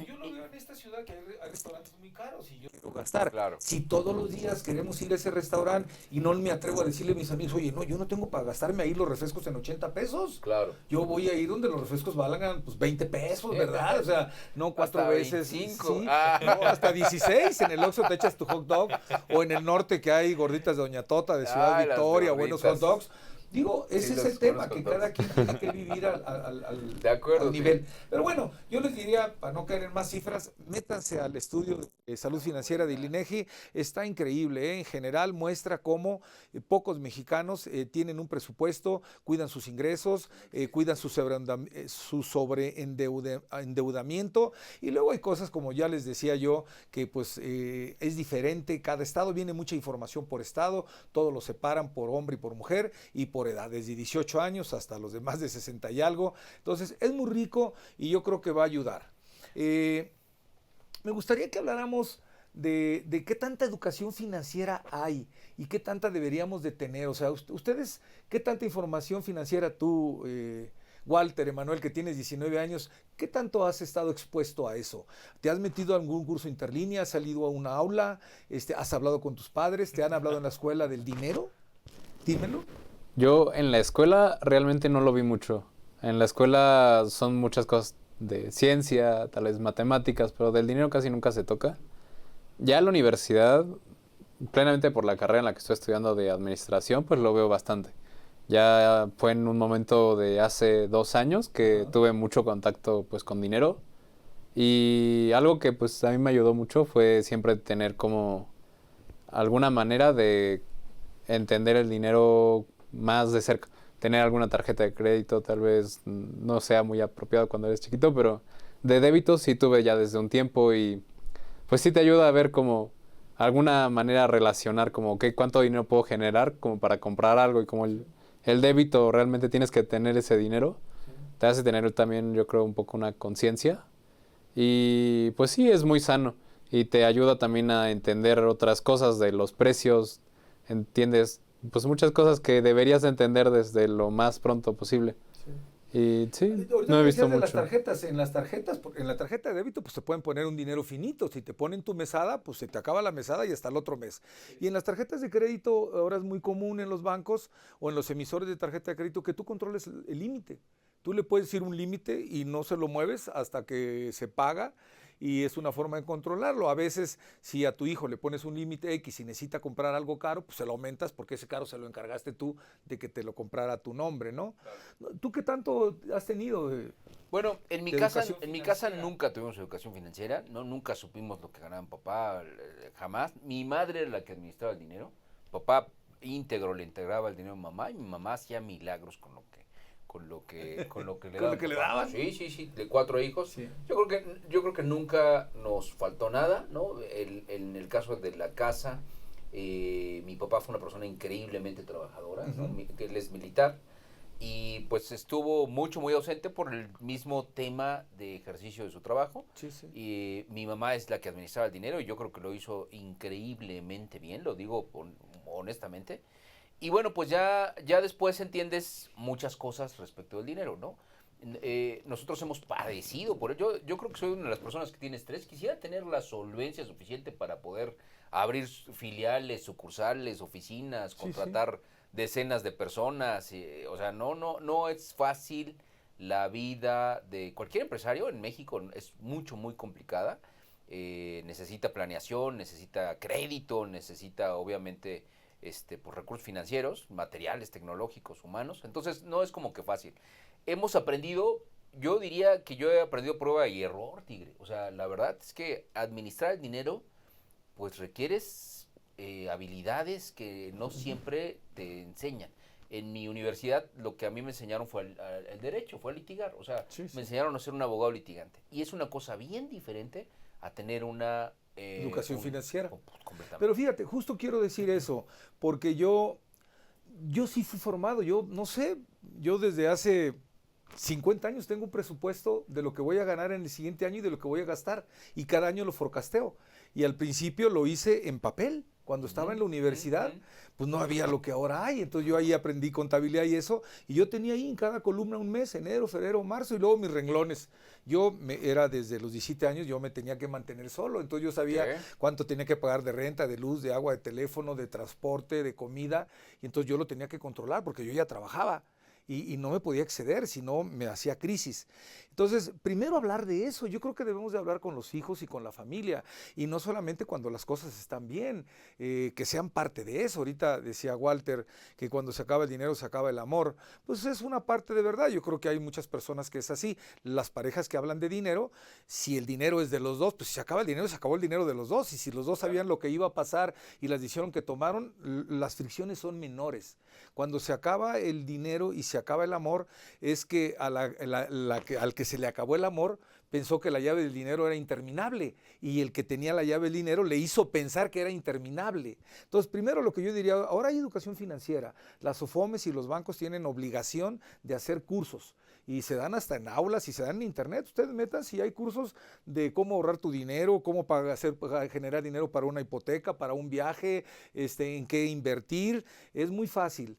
B: Yo lo veo en esta ciudad que hay restaurantes muy caros y yo quiero gastar.
A: Claro.
B: Si todos los días queremos ir a ese restaurante y no me atrevo a decirle a mis amigos, oye, no, yo no tengo para gastarme ahí los refrescos en 80 pesos.
A: Claro.
B: Yo voy a ir donde los refrescos valgan pues 20 pesos, ¿verdad? O sea, no 4
A: hasta
B: veces.
A: 25.
B: Sí, no, hasta 16. En el Oxxo te echas tu hot dog. O en el norte que hay gorditas de Doña Tota, de Ciudad Victoria, buenos hot dogs. Digo, ese es el tema, que cada quien tiene que vivir
A: de acuerdo,
B: al nivel. Pero bueno, yo les diría, para no caer en más cifras, métanse al estudio de salud financiera del INEGI. Está increíble, ¿eh? En general muestra cómo pocos mexicanos tienen un presupuesto, cuidan sus ingresos, cuidan su sobreendeudamiento. Y luego hay cosas, como ya les decía yo, que pues es diferente. Cada estado viene mucha información por estado, todos lo separan por hombre y por mujer y por edad, desde 18 años hasta los de más de 60 y algo. Entonces es muy rico y yo creo que va a ayudar. Me gustaría que habláramos de qué tanta educación financiera hay y qué tanta deberíamos de tener. O sea, ustedes, ¿qué tanta información financiera tú, Walter, Emanuel, que tienes 19 años, qué tanto has estado expuesto a eso? ¿Te has metido a algún curso interlínea? ¿Has salido a una aula? ¿Has hablado con tus padres? ¿Te han hablado en la escuela del dinero? Dímelo.
C: Yo en la escuela realmente no lo vi mucho. En la escuela son muchas cosas de ciencia, tal vez matemáticas, pero del dinero casi nunca se toca. Ya en la universidad, plenamente por la carrera en la que estoy estudiando de administración, pues lo veo bastante. Ya fue en un momento de hace 2 años que tuve mucho contacto pues con dinero, y algo que pues a mí me ayudó mucho fue siempre tener como alguna manera de entender el dinero más de cerca. Tener alguna tarjeta de crédito tal vez no sea muy apropiado cuando eres chiquito, pero de débito sí tuve ya desde un tiempo, y pues sí te ayuda a ver como alguna manera de relacionar como cuánto dinero puedo generar como para comprar algo, y como el débito realmente tienes que tener ese dinero, te hace tener también yo creo un poco una conciencia, y pues sí es muy sano y te ayuda también a entender otras cosas de los precios, entiendes pues muchas cosas que deberías entender desde lo más pronto posible. Sí. Y sí,
B: ahorita
C: no he visto
B: de
C: mucho.
B: Las tarjetas, en la tarjeta de débito pues te pueden poner un dinero finito. Si te ponen tu mesada, pues se te acaba la mesada y hasta el otro mes. Y en las tarjetas de crédito ahora es muy común en los bancos o en los emisores de tarjeta de crédito que tú controles el límite. Tú le puedes decir un límite y no se lo mueves hasta que se paga, y es una forma de controlarlo. A veces, si a tu hijo le pones un límite X y necesita comprar algo caro, pues se lo aumentas porque ese caro se lo encargaste tú de que te lo comprara a tu nombre, ¿no? Claro. ¿Tú qué tanto has tenido
A: Bueno, en mi casa nunca tuvimos educación financiera, no, nunca supimos lo que ganaba papá, jamás. Mi madre era la que administraba el dinero, papá íntegro le integraba el dinero a mamá, y mi mamá hacía milagros con lo que le daban. Sí, de 4 hijos. Sí. Yo creo que nunca nos faltó nada, ¿no? En el caso de la casa, mi papá fue una persona increíblemente trabajadora, ¿no? Él es militar, y pues estuvo muy ausente por el mismo tema de ejercicio de su trabajo. Sí. Y mi mamá es la que administraba el dinero, y yo creo que lo hizo increíblemente bien, lo digo honestamente. Y bueno, pues ya después entiendes muchas cosas respecto del dinero, ¿no? Nosotros hemos padecido por ello. Yo creo que soy una de las personas que tiene estrés. Quisiera tener la solvencia suficiente para poder abrir filiales, sucursales, oficinas, contratar decenas de personas. O sea, no es fácil la vida de cualquier empresario en México. Es muy complicada. Necesita planeación, necesita crédito, necesita obviamente pues recursos financieros, materiales, tecnológicos, humanos. Entonces no es como que fácil. Hemos aprendido, yo diría que yo he aprendido prueba y error, Tigre. O sea, la verdad es que administrar el dinero pues requieres habilidades que no siempre te enseñan. En mi universidad lo que a mí me enseñaron fue el derecho, fue a litigar. O sea, me enseñaron a ser un abogado litigante. Y es una cosa bien diferente a tener una
B: Educación financiera.
A: Completamente.
B: Pero fíjate, justo quiero decir eso, porque yo sí fui formado, yo no sé, yo desde hace 50 años tengo un presupuesto de lo que voy a ganar en el siguiente año y de lo que voy a gastar, y cada año lo forecasteo. Y al principio lo hice en papel. Cuando estaba en la universidad, pues no había lo que ahora hay. Entonces yo ahí aprendí contabilidad y eso. Y yo tenía ahí en cada columna un mes, enero, febrero, marzo, y luego mis renglones. Era desde los 17 años, yo me tenía que mantener solo. Entonces yo sabía cuánto tenía que pagar de renta, de luz, de agua, de teléfono, de transporte, de comida. Y entonces yo lo tenía que controlar porque yo ya trabajaba. Y no me podía exceder, si no me hacía crisis. Entonces, primero hablar de eso. Yo creo que debemos de hablar con los hijos y con la familia, y no solamente cuando las cosas están bien, que sean parte de eso. Ahorita decía Walter que cuando se acaba el dinero se acaba el amor. Pues es una parte de verdad. Yo creo que hay muchas personas que es así. Las parejas que hablan de dinero, si el dinero es de los dos, pues si se acaba el dinero, se acabó el dinero de los dos. Y si los dos sabían lo que iba a pasar y las decisiones que tomaron, las fricciones son menores. Cuando se acaba el dinero y se acaba el amor, es que al que se le acabó el amor pensó que la llave del dinero era interminable, y el que tenía la llave del dinero le hizo pensar que era interminable. Entonces, primero lo que yo diría, ahora hay educación financiera. Las SOFOMES y los bancos tienen obligación de hacer cursos, y se dan hasta en aulas y se dan en internet. Ustedes metan si hay cursos de cómo ahorrar tu dinero, cómo generar dinero para una hipoteca, para un viaje, en qué invertir. Es muy fácil.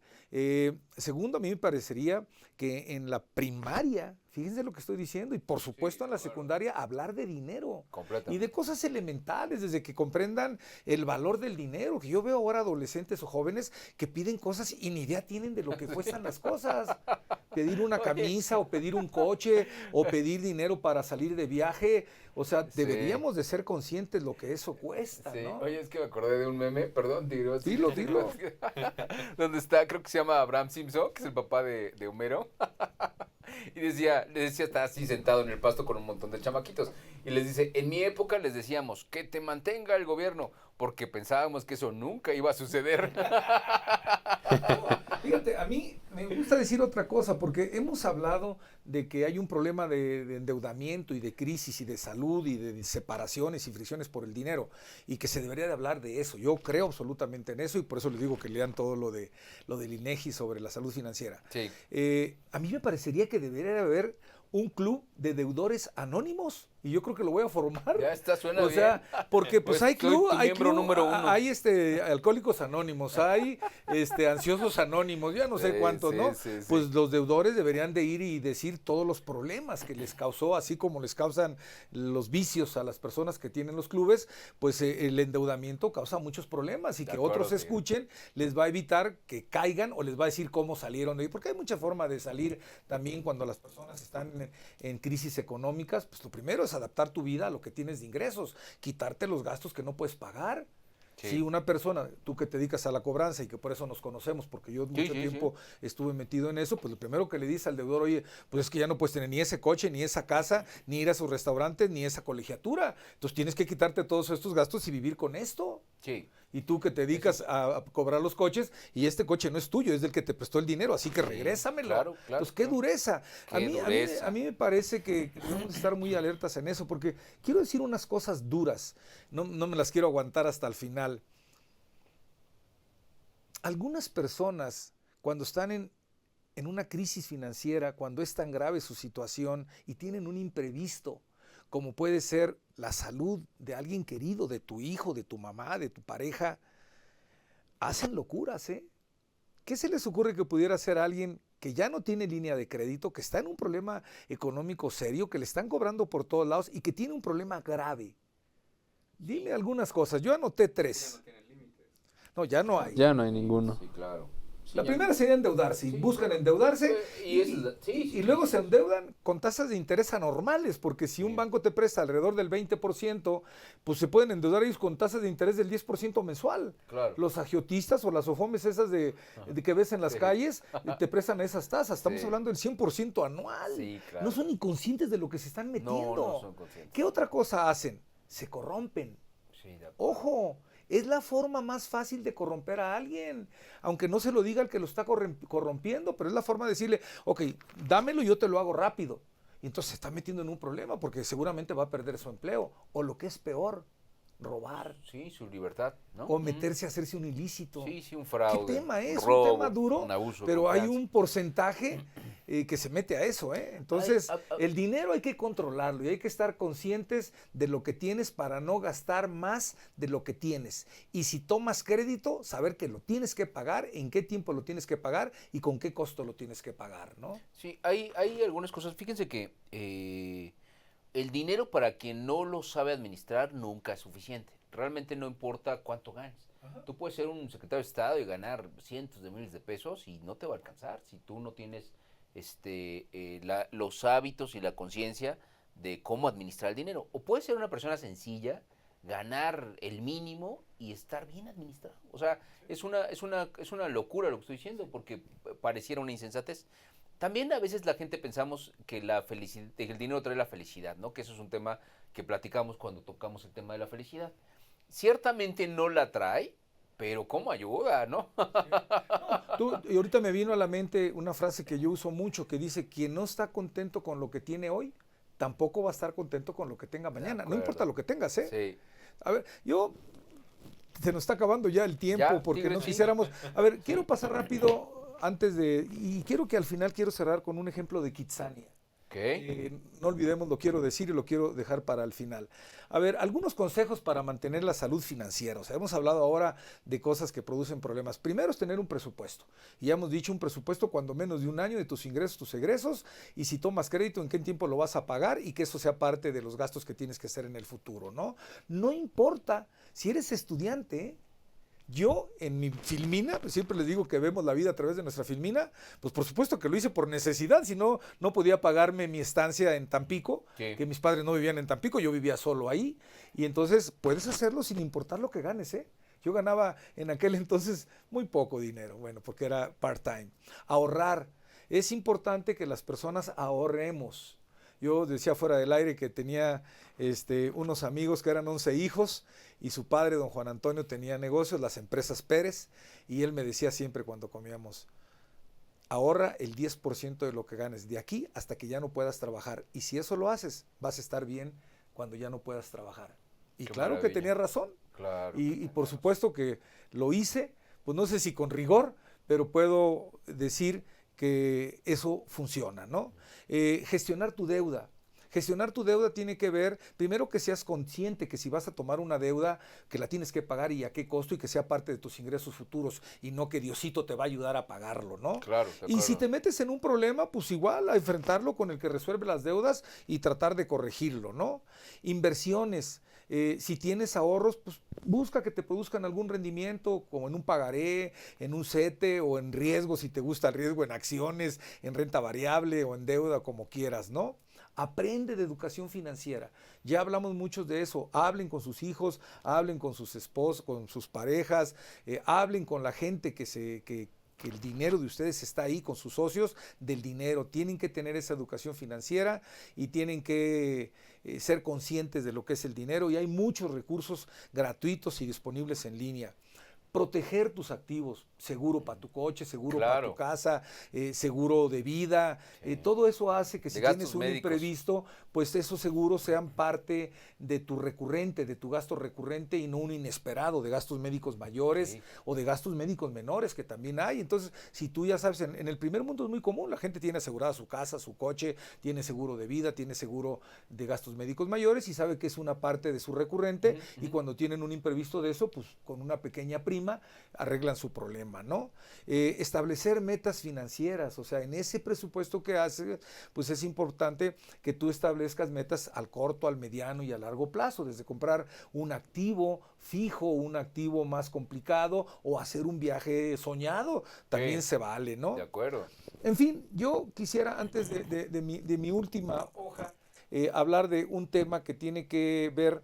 B: Segundo, a mí me parecería que en la primaria, fíjense lo que estoy diciendo, y por supuesto en la secundaria, hablar de dinero y de cosas elementales, desde que comprendan el valor del dinero. Que yo veo ahora adolescentes o jóvenes que piden cosas y ni idea tienen de lo que cuestan las cosas. Pedir una camisa, o pedir un coche, o pedir dinero para salir de viaje. O sea, deberíamos de ser conscientes lo que eso cuesta, ¿no?
A: Oye, es que me acordé de un meme, perdón,
B: Dilo.
A: donde está, creo que se llama Abraham Simpson, que es el papá de Homero. Y le decía, está así sentado en el pasto con un montón de chamaquitos. Y les dice, en mi época les decíamos que te mantenga el gobierno, porque pensábamos que eso nunca iba a suceder.
B: Fíjate, a mí me gusta decir otra cosa, porque hemos hablado de que hay un problema de endeudamiento y de crisis y de salud y de separaciones y fricciones por el dinero, y que se debería de hablar de eso. Yo creo absolutamente en eso, y por eso les digo que lean todo lo del INEGI sobre la salud financiera.
A: Sí.
B: A mí me parecería que debería de haber un club de deudores anónimos, y yo creo que lo voy a formar.
A: Ya está, suena bien.
B: O sea, porque pues hay club,
A: número uno.
B: Hay alcohólicos anónimos, hay ansiosos anónimos, ya no sé cuántos, ¿no? Pues los deudores deberían de ir y decir todos los problemas que les causó, así como les causan los vicios a las personas que tienen los clubes, pues el endeudamiento causa muchos problemas, y que otros escuchen les va a evitar que caigan, o les va a decir cómo salieron de ahí, porque hay mucha forma de salir también cuando las personas están en crisis económicas. Pues lo primero es adaptar tu vida a lo que tienes de ingresos, quitarte los gastos que no puedes pagar. Sí. Si una persona, tú que te dedicas a la cobranza y que por eso nos conocemos, porque yo mucho tiempo estuve metido en eso, pues lo primero que le dices al deudor, oye, pues es que ya no puedes tener ni ese coche, ni esa casa, ni ir a sus restaurantes, ni esa colegiatura. Entonces tienes que quitarte todos estos gastos y vivir con esto.
A: Sí.
B: Y tú que te dedicas a cobrar los coches, y este coche no es tuyo, es del que te prestó el dinero, así que regrésamelo.
A: Claro.
B: Entonces, qué dureza. A mí me parece que debemos estar muy alertas en eso, porque quiero decir unas cosas duras, no me las quiero aguantar hasta el final. Algunas personas, cuando están en una crisis financiera, cuando es tan grave su situación y tienen un imprevisto, como puede ser la salud de alguien querido, de tu hijo, de tu mamá, de tu pareja, hacen locuras, ¿eh? ¿Qué se les ocurre que pudiera ser alguien que ya no tiene línea de crédito, que está en un problema económico serio, que le están cobrando por todos lados y que tiene un problema grave? Dime algunas cosas. Yo anoté 3. No, ya no hay.
C: Ya no hay ninguno.
A: Sí, claro. Sí,
B: la primera sería endeudarse. Buscan endeudarse y luego se endeudan con tasas de interés anormales, porque si un banco te presta alrededor del 20%, pues se pueden endeudar ellos con tasas de interés del 10% mensual.
A: Claro.
B: Los agiotistas o las SOFOMES esas de que ves en las calles te prestan esas tasas. Estamos hablando del 100% anual.
A: Sí, claro.
B: No son ni conscientes de lo que se están metiendo.
A: No son conscientes.
B: ¿Qué otra cosa hacen? Se corrompen.
A: Sí,
B: Ojo. Es la forma más fácil de corromper a alguien, aunque no se lo diga el que lo está corrompiendo, pero es la forma de decirle, ok, dámelo y yo te lo hago rápido. Y entonces se está metiendo en un problema porque seguramente va a perder su empleo. O lo que es peor, robar
A: Sí, su libertad, ¿no?
B: o meterse a hacerse un ilícito.
A: Sí, sí, un fraude.
B: ¿Qué tema es?
A: Un robo,
B: un tema duro,
A: un abuso de
B: pero hay
A: confianza.
B: un porcentaje que se mete a eso, ¿eh? Entonces, el dinero hay que controlarlo y hay que estar conscientes de lo que tienes para no gastar más de lo que tienes. Y si tomas crédito, saber que lo tienes que pagar, en qué tiempo lo tienes que pagar y con qué costo lo tienes que pagar, ¿no?
A: Sí, hay algunas cosas. Fíjense que el dinero para quien no lo sabe administrar nunca es suficiente. Realmente no importa cuánto ganes. Tú puedes ser un secretario de Estado y ganar cientos de miles de pesos y no te va a alcanzar si tú no tienes los hábitos y la conciencia de cómo administrar el dinero. O puedes ser una persona sencilla, ganar el mínimo y estar bien administrado. O sea, es una locura lo que estoy diciendo porque pareciera una insensatez. También a veces la gente pensamos que que el dinero trae la felicidad, ¿no? Que eso es un tema que platicamos cuando tocamos el tema de la felicidad. Ciertamente no la trae, pero ¿cómo ayuda, no?
B: Y ahorita me vino a la mente una frase que yo uso mucho que dice, quien no está contento con lo que tiene hoy, tampoco va a estar contento con lo que tenga mañana. No importa lo que tengas, ¿eh?
A: Sí.
B: A ver, se nos está acabando ya el tiempo
A: Ya,
B: porque
A: Tigres,
B: no
A: sí.
B: quisiéramos... A ver, quiero pasar rápido y quiero que al final quiero cerrar con un ejemplo de Kitsania.
A: ¿Qué?
B: No olvidemos, lo quiero decir y lo quiero dejar para el final. A ver, algunos consejos para mantener la salud financiera. O sea, hemos hablado ahora de cosas que producen problemas. Primero es tener un presupuesto. Y ya hemos dicho un presupuesto cuando menos de un año de tus ingresos, tus egresos, y si tomas crédito, en qué tiempo lo vas a pagar y que eso sea parte de los gastos que tienes que hacer en el futuro, ¿no? No importa si eres estudiante. Yo en mi filmina, pues siempre les digo que vemos la vida a través de nuestra filmina, pues por supuesto que lo hice por necesidad, si no, no podía pagarme mi estancia en Tampico,
A: Sí.
B: que mis padres no vivían en Tampico, yo vivía solo ahí, y entonces puedes hacerlo sin importar lo que ganes, ¿eh? Yo ganaba en aquel entonces muy poco dinero, bueno, porque era part-time. Ahorrar. Es importante que las personas ahorremos. Yo decía fuera del aire que tenía unos amigos que eran 11 hijos y su padre, don Juan Antonio, tenía negocios, las empresas Pérez, y él me decía siempre cuando comíamos, ahorra el 10% de lo que ganes de aquí hasta que ya no puedas trabajar. Y si eso lo haces, vas a estar bien cuando ya no puedas trabajar. Y
A: Qué
B: claro
A: maravilla.
B: que tenía razón.
A: Claro.
B: Y por supuesto que lo hice, pues no sé si con rigor, pero puedo decir que eso funciona, ¿no? Gestionar tu deuda. Gestionar tu deuda tiene que ver, primero que seas consciente que si vas a tomar una deuda, que la tienes que pagar y a qué costo y que sea parte de tus ingresos futuros y no que Diosito te va a ayudar a pagarlo, ¿no?
A: Claro, de
B: Y si
A: acuerdo.
B: te metes en un problema, pues igual a enfrentarlo con el que resuelve las deudas y tratar de corregirlo, ¿no? Inversiones. Si tienes ahorros, pues busca que te produzcan algún rendimiento, como en un pagaré, en un CETE o en riesgo, si te gusta el riesgo, en acciones, en renta variable o en deuda, como quieras, ¿no? Aprende de educación financiera. Ya hablamos mucho de eso. Hablen con sus hijos, hablen con sus esposos, con sus parejas, hablen con la gente que el dinero de ustedes está ahí, con sus socios del dinero. Tienen que tener esa educación financiera y tienen que ser conscientes de lo que es el dinero y hay muchos recursos gratuitos y disponibles en línea. Proteger tus activos, seguro para tu coche, seguro para tu casa, seguro de vida, todo eso hace que si tienes un imprevisto, pues esos seguros sean parte de tu recurrente, de tu gasto recurrente y no un inesperado de gastos médicos mayores o de gastos médicos menores que también hay. Entonces, si tú ya sabes, en el primer mundo es muy común, la gente tiene asegurada su casa, su coche, tiene seguro de vida, tiene seguro de gastos médicos mayores y sabe que es una parte de su recurrente y cuando tienen un imprevisto de eso, pues con una pequeña prima arreglan su problema, ¿no? Establecer metas financieras, o sea, en ese presupuesto que haces, pues es importante que tú establezcas metas al corto, al mediano y a largo plazo, desde comprar un activo fijo, un activo más complicado o hacer un viaje soñado, también se vale, ¿no?
A: De acuerdo.
B: En fin, yo quisiera, antes de mi última hoja, hablar de un tema que tiene que ver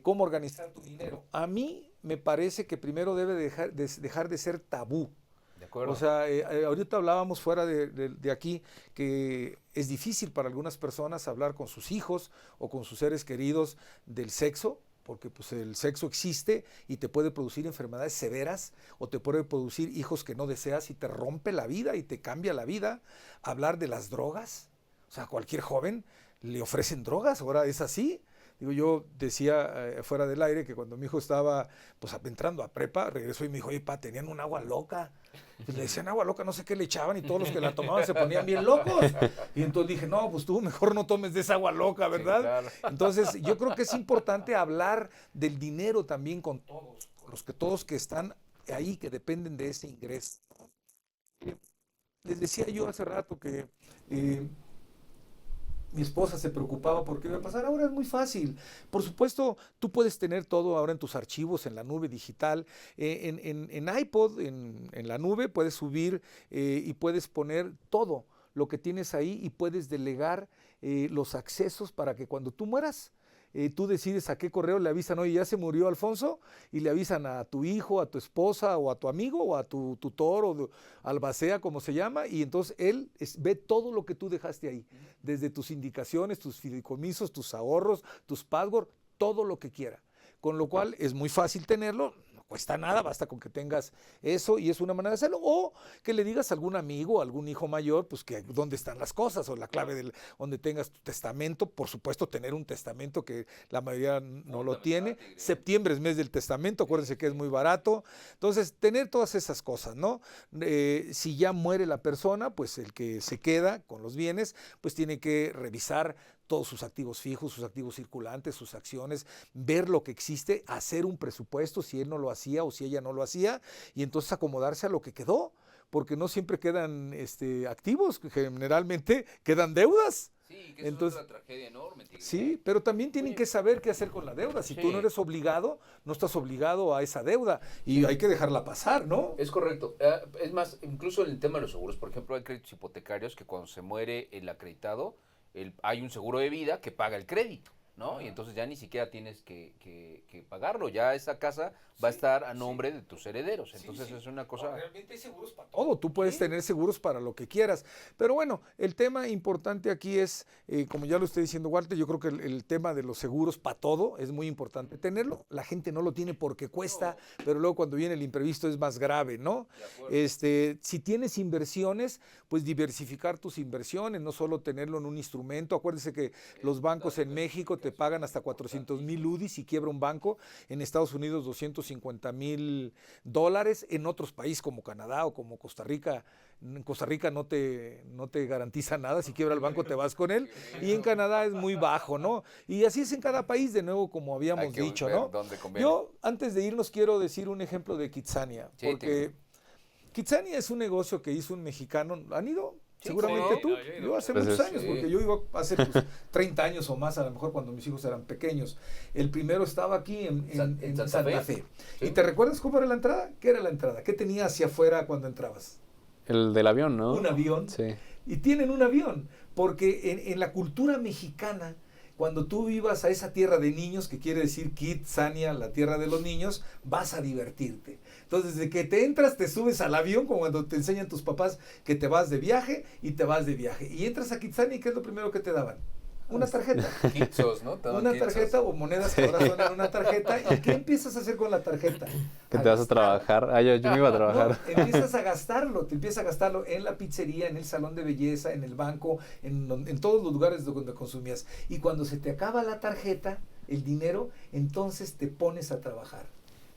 B: cómo organizar tu dinero. A mí me parece que primero debe dejar de ser tabú.
A: De acuerdo.
B: O sea, ahorita hablábamos fuera de aquí que es difícil para algunas personas hablar con sus hijos o con sus seres queridos del sexo, porque pues el sexo existe y te puede producir enfermedades severas o te puede producir hijos que no deseas y te rompe la vida y te cambia la vida. Hablar de las drogas, o sea, a cualquier joven le ofrecen drogas, ahora es así. Digo, yo decía fuera del aire que cuando mi hijo estaba pues entrando a prepa, regresó y me dijo, oye, pa, tenían un agua loca. Y le decían agua loca, no sé qué le echaban y todos los que la tomaban se ponían bien locos. Y entonces dije, no, pues tú mejor no tomes de esa agua loca, ¿verdad? Sí, claro. Entonces yo creo que es importante hablar del dinero también con todos, todos que están ahí, que dependen de ese ingreso. Les decía yo hace rato que mi esposa se preocupaba por qué iba a pasar. Ahora es muy fácil. Por supuesto, tú puedes tener todo ahora en tus archivos, en la nube digital. En iPod, en la nube, puedes subir y puedes poner todo lo que tienes ahí y puedes delegar los accesos para que cuando tú mueras, tú decides a qué correo le avisan, oye, ya se murió Alfonso, y le avisan a tu hijo, a tu esposa, o a tu amigo, o a tu tutor, o albacea, como se llama, y entonces él ve todo lo que tú dejaste ahí, desde tus indicaciones, tus fideicomisos, tus ahorros, tus passwords, todo lo que quiera. Con lo cual es muy fácil tenerlo, no cuesta nada, basta con que tengas eso y es una manera de hacerlo. O que le digas a algún amigo, a algún hijo mayor, pues que dónde están las cosas o la clave donde tengas tu testamento. Por supuesto, tener un testamento que la mayoría no lo tiene. Septiembre es mes del testamento, acuérdense que es muy barato. Entonces, tener todas esas cosas, ¿no? Si ya muere la persona, pues el que se queda con los bienes, pues tiene que revisar todos sus activos fijos, sus activos circulantes, sus acciones, ver lo que existe, hacer un presupuesto si él no lo hacía o si ella no lo hacía, y entonces acomodarse a lo que quedó, porque no siempre quedan activos, generalmente quedan deudas.
A: Sí, que entonces, es una tragedia enorme. Tigre.
B: Sí, pero también tienen que saber qué hacer con la deuda. Si tú no eres obligado, no estás obligado a esa deuda y hay que dejarla pasar, ¿no?
A: Es correcto. Es más, incluso en el tema de los seguros, por ejemplo, hay créditos hipotecarios que cuando se muere el acreditado, hay un seguro de vida que paga el crédito, ¿no? Y entonces ya ni siquiera tienes que pagarlo, ya esa casa va a estar a nombre de tus herederos, entonces es una cosa...
B: No, realmente hay seguros para todo, tú puedes tener seguros para lo que quieras, pero bueno, el tema importante aquí es, como ya lo estoy diciendo Walter, yo creo que el tema de los seguros para todo es muy importante tenerlo, la gente no lo tiene porque cuesta, pero luego cuando viene el imprevisto es más grave, ¿no? Si tienes inversiones, pues diversificar tus inversiones, no solo tenerlo en un instrumento, acuérdense que los bancos en México te pagan hasta 400,000 UDI si quiebra un banco, en Estados Unidos 250,000 dólares, en otros países como Canadá o como Costa Rica. En Costa Rica no te garantiza nada, si quiebra el banco te vas con él, y en Canadá es muy bajo, ¿no? Y así es en cada país, de nuevo, como habíamos dicho, ¿no? Yo, antes de irnos, quiero decir un ejemplo de Kitsania, porque Kitsania es un negocio que hizo un mexicano. ¿Han ido? Seguramente tú. Yo hace muchos años, porque yo iba hace 30 años o más, a lo mejor cuando mis hijos eran pequeños. El primero estaba aquí en Santa Fe. ¿Sí? ¿Y te recuerdas cómo era la entrada? ¿Qué era la entrada? ¿Qué tenía hacia afuera cuando entrabas?
C: El del avión, ¿no?
B: Un avión.
C: Sí.
B: Y tienen un avión, porque en la cultura mexicana, cuando tú vivas a esa tierra de niños, que quiere decir Kitsania, la tierra de los niños, vas a divertirte. Entonces, desde que te entras, te subes al avión, como cuando te enseñan tus papás que te vas de viaje, y te vas de viaje. Y entras a Kitsania, ¿y qué es lo primero que te daban? Una tarjeta.
A: Kitsos, ¿no?
B: Una tarjeta o monedas que ahora son en una tarjeta. ¿Y qué empiezas a hacer con la tarjeta?
C: Que te vas a trabajar. Yo me iba a trabajar.
B: No, empiezas a gastarlo. Te empiezas a gastarlo en la pizzería, en el salón de belleza, en el banco, en todos los lugares donde consumías. Y cuando se te acaba la tarjeta, el dinero, entonces te pones a trabajar.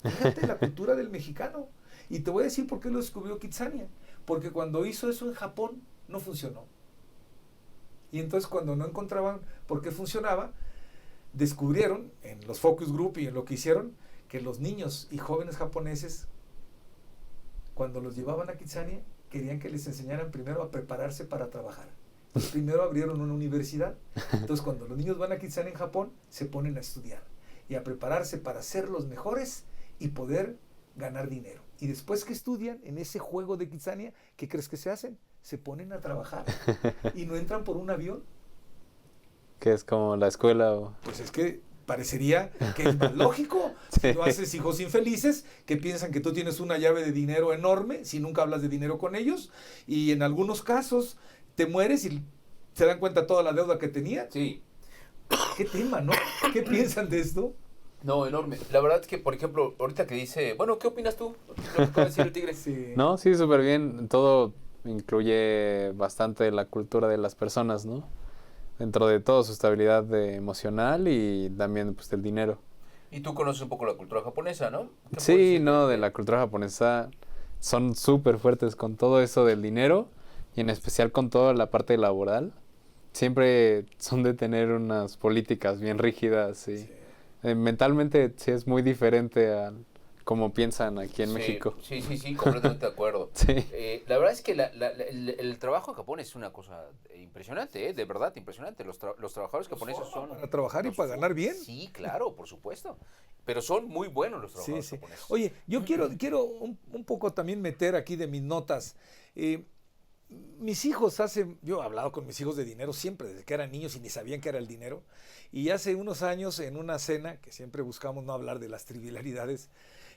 B: Fíjate la cultura del mexicano. Y te voy a decir por qué lo descubrió Kitsania. Porque cuando hizo eso en Japón, no funcionó. Y entonces cuando no encontraban por qué funcionaba, descubrieron en los focus group y en lo que hicieron, que los niños y jóvenes japoneses, cuando los llevaban a Kitsania, querían que les enseñaran primero a prepararse para trabajar. Entonces, primero abrieron una universidad. Entonces cuando los niños van a Kitsania en Japón, se ponen a estudiar y a prepararse para ser los mejores y poder ganar dinero. Y después que estudian en ese juego de Kitsania, ¿qué crees que se hacen? Se ponen a trabajar y no entran por un avión.
C: Que es como la escuela o...
B: Pues es que parecería que es más lógico. Si no haces hijos infelices que piensan que tú tienes una llave de dinero enorme si nunca hablas de dinero con ellos, y en algunos casos te mueres y se dan cuenta toda la deuda que tenían.
A: Sí.
B: ¿Qué tema, no? ¿Qué piensan de esto?
A: No, enorme. La verdad es que, por ejemplo, ahorita que dice... Bueno, ¿qué opinas tú? Lo que acaba de decir el Tigre.
B: Sí.
C: No, sí, súper bien. Todo incluye bastante la cultura de las personas, ¿no? dentro de todo su estabilidad emocional y también pues del dinero.
A: Y tú conoces un poco la cultura japonesa, ¿no? ¿Qué
C: Sí,
A: puedes decir
C: no, de la cultura japonesa son súper fuertes con todo eso del dinero y en especial con toda la parte laboral. Siempre son de tener unas políticas bien rígidas y mentalmente sí es muy diferente a como piensan aquí en México.
A: Sí, completamente de acuerdo.
C: Sí.
A: La verdad es que el trabajo en Japón es una cosa impresionante, de verdad, impresionante. Los trabajadores japoneses son...
B: Para trabajar y para ganar bien.
A: Sí, claro, por supuesto. Pero son muy buenos los trabajadores
B: Sí.
A: japoneses.
B: Oye, yo quiero un poco también meter aquí de mis notas. Mis hijos yo he hablado con mis hijos de dinero siempre, desde que eran niños y ni sabían qué era el dinero. Y hace unos años en una cena, que siempre buscamos no hablar de las trivialidades,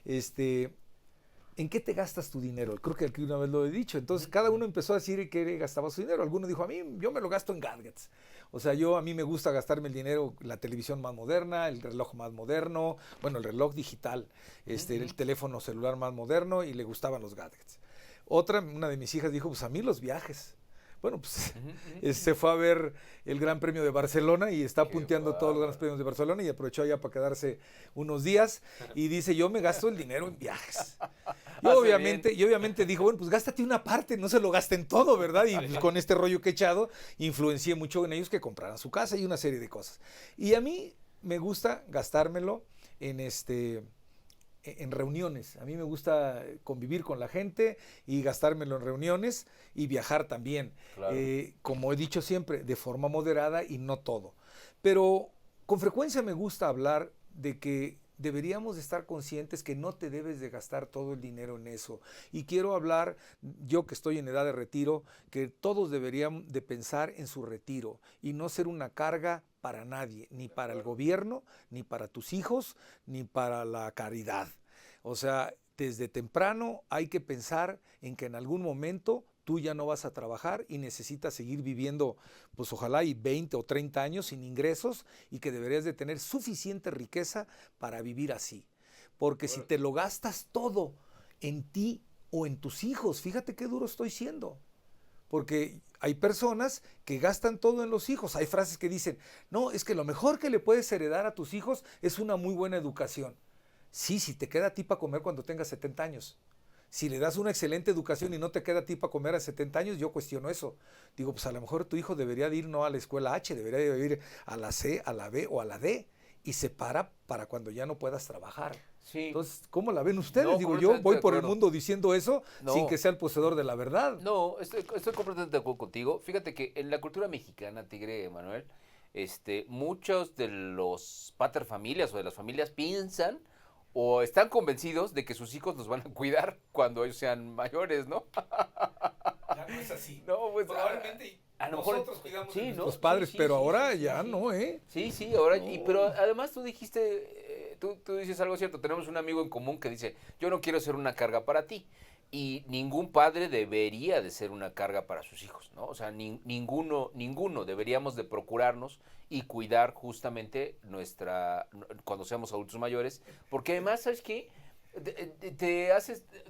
B: ¿en qué te gastas tu dinero? Creo que aquí una vez lo he dicho. Entonces cada uno empezó a decir en qué gastaba su dinero. Alguno dijo, yo me lo gasto en gadgets. O sea, a mí me gusta gastarme el dinero, la televisión más moderna, el reloj más moderno, bueno, el reloj digital, el teléfono celular más moderno, y le gustaban los gadgets. Una de mis hijas dijo, pues a mí los viajes. Bueno, pues se fue a ver el Gran Premio de Barcelona y está punteando todos los grandes premios de Barcelona y aprovechó allá para quedarse unos días y dice, yo me gasto el dinero en viajes. Y obviamente dijo, bueno, pues gástate una parte, no se lo gasten todo, ¿verdad? Y pues, con este rollo que he echado, influencié mucho en ellos que compraran su casa y una serie de cosas. Y a mí me gusta gastármelo en reuniones. A mí me gusta convivir con la gente y gastármelo en reuniones y viajar también.
A: Claro.
B: Como he dicho siempre, de forma moderada y no todo. Pero con frecuencia me gusta hablar de que deberíamos de estar conscientes que no te debes de gastar todo el dinero en eso. Y quiero hablar, yo que estoy en edad de retiro, que todos deberían de pensar en su retiro y no ser una carga para nadie, ni para el gobierno, ni para tus hijos, ni para la caridad. O sea, desde temprano hay que pensar en que en algún momento tú ya no vas a trabajar y necesitas seguir viviendo, pues ojalá y 20 o 30 años sin ingresos, y que deberías de tener suficiente riqueza para vivir así. Porque si te lo gastas todo en ti o en tus hijos, fíjate qué duro estoy siendo. Porque hay personas que gastan todo en los hijos. Hay frases que dicen, no, es que lo mejor que le puedes heredar a tus hijos es una muy buena educación. Sí, si te queda a ti para comer cuando tengas 70 años. Si le das una excelente educación y no te queda a ti para comer a 70 años, yo cuestiono eso. Digo, pues a lo mejor tu hijo debería de ir no a la escuela H, debería de ir a la C, a la B o a la D, y se para cuando ya no puedas trabajar.
A: Sí.
B: Entonces, ¿cómo la ven ustedes?
A: No,
B: Digo, yo voy
A: de
B: por el
A: acuerdo.
B: mundo diciendo eso
A: No.
B: sin que sea el poseedor de la verdad.
A: No, estoy completamente de acuerdo contigo. Fíjate que en la cultura mexicana, Tigre Manuel, muchos de los paterfamilias o de las familias piensan o están convencidos de que sus hijos los van a cuidar cuando ellos sean mayores, ¿no?
B: Ya no es así.
A: No, pues
B: Probablemente
A: a lo mejor
B: nosotros cuidamos
A: sí,
B: de
A: ¿no?
B: nuestros padres,
A: Sí,
B: pero
A: sí,
B: ahora
A: sí,
B: ya
A: sí.
B: no, ¿eh?
A: Sí, ahora,
B: No.
A: pero además tú dijiste, tú dices algo cierto, tenemos un amigo en común que dice, yo no quiero ser una carga para ti. Y ningún padre debería de ser una carga para sus hijos, ¿no? O sea, ninguno deberíamos de procurarnos y cuidar justamente cuando seamos adultos mayores, porque además, ¿sabes qué? Te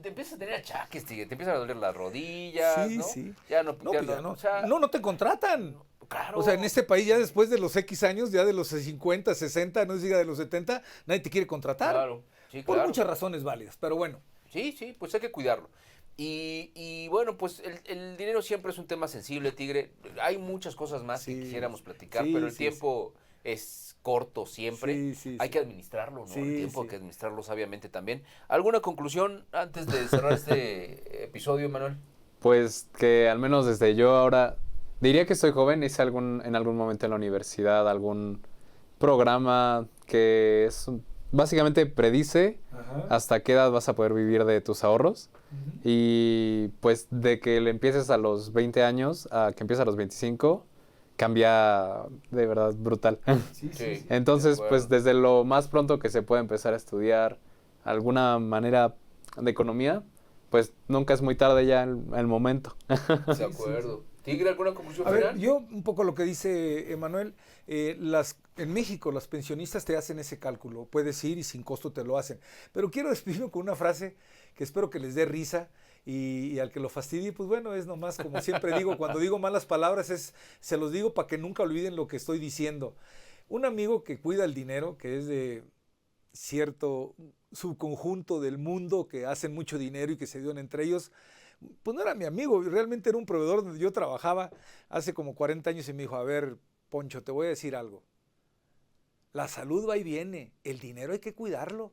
A: empiezas a tener achaques, te empiezan a doler las rodillas,
B: Sí,
A: ¿no?
B: sí.
A: Ya no,
B: No, pues ya no.
A: o sea,
B: No te contratan.
A: claro.
B: O sea, en este país ya después de los X años, ya de los 50, 60, no se diga de los 70, nadie te quiere contratar.
A: Claro, sí,
B: Por
A: claro.
B: muchas razones válidas, pero bueno.
A: Sí, pues hay que cuidarlo. Y bueno, pues el dinero siempre es un tema sensible, Tigre. Hay muchas cosas más que
B: Sí,
A: quisiéramos platicar,
B: sí,
A: pero el
B: sí,
A: tiempo es corto siempre.
B: Sí,
A: Hay
B: sí.
A: que administrarlo, ¿no? El
B: Sí,
A: tiempo
B: sí.
A: hay que administrarlo sabiamente también. ¿Alguna conclusión antes de cerrar este episodio, Manuel?
C: Pues que al menos desde yo ahora, diría que soy joven, hice en algún momento en la universidad algún programa que básicamente predice hasta qué edad vas a poder vivir de tus ahorros. Y pues de que le empieces a los 20 años a que empieces a los 25, cambia de verdad brutal.
A: Sí,
C: Entonces,
A: de
C: pues
A: acuerdo.
C: desde lo más pronto que se pueda empezar a estudiar alguna manera de economía, pues nunca es muy tarde ya el momento.
A: De acuerdo. Tigre, ¿alguna conclusión
B: A ver,
A: final?
B: yo un poco lo que dice Emanuel, en México las pensionistas te hacen ese cálculo, puedes ir y sin costo te lo hacen. Pero quiero despedirme con una frase que espero que les dé risa y al que lo fastidie, pues bueno, es nomás como siempre digo, cuando digo malas palabras, se los digo para que nunca olviden lo que estoy diciendo. Un amigo que cuida el dinero, que es de cierto subconjunto del mundo, que hacen mucho dinero y que se dio entre ellos, pues no era mi amigo, realmente era un proveedor donde yo trabajaba hace como 40 años y me dijo, a ver, Poncho, te voy a decir algo. La salud va y viene, el dinero hay que cuidarlo.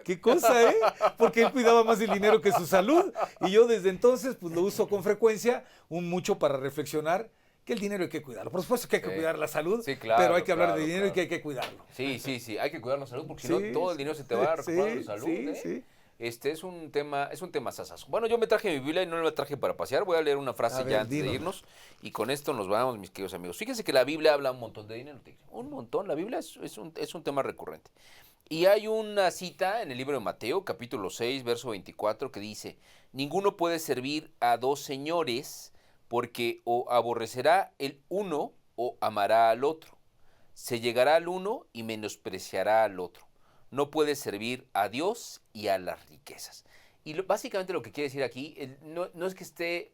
B: Qué cosa, ¿eh? Porque él cuidaba más el dinero que su salud. Y yo desde entonces pues lo uso con frecuencia, mucho para reflexionar que el dinero hay que cuidarlo. Por supuesto que hay que cuidar la salud,
A: sí, claro,
B: pero hay que hablar
A: claro,
B: de dinero
A: claro.
B: y que hay que cuidarlo.
A: Sí, hay que cuidar la salud porque si no todo el dinero se te va a recuperar la salud.
B: Sí.
A: Es un tema sasazo. Bueno, yo me traje mi Biblia y no la traje para pasear. Voy a leer una frase ya antes de irnos y con esto nos vamos, mis queridos amigos. Fíjense que la Biblia habla un montón de dinero, un montón. La Biblia es un tema recurrente. Y hay una cita en el libro de Mateo, capítulo 6, verso 24, que dice, ninguno puede servir a dos señores porque o aborrecerá el uno o amará al otro. Se llegará al uno y menospreciará al otro. No puede servir a Dios y a las riquezas. Y básicamente lo que quiere decir aquí, no es que esté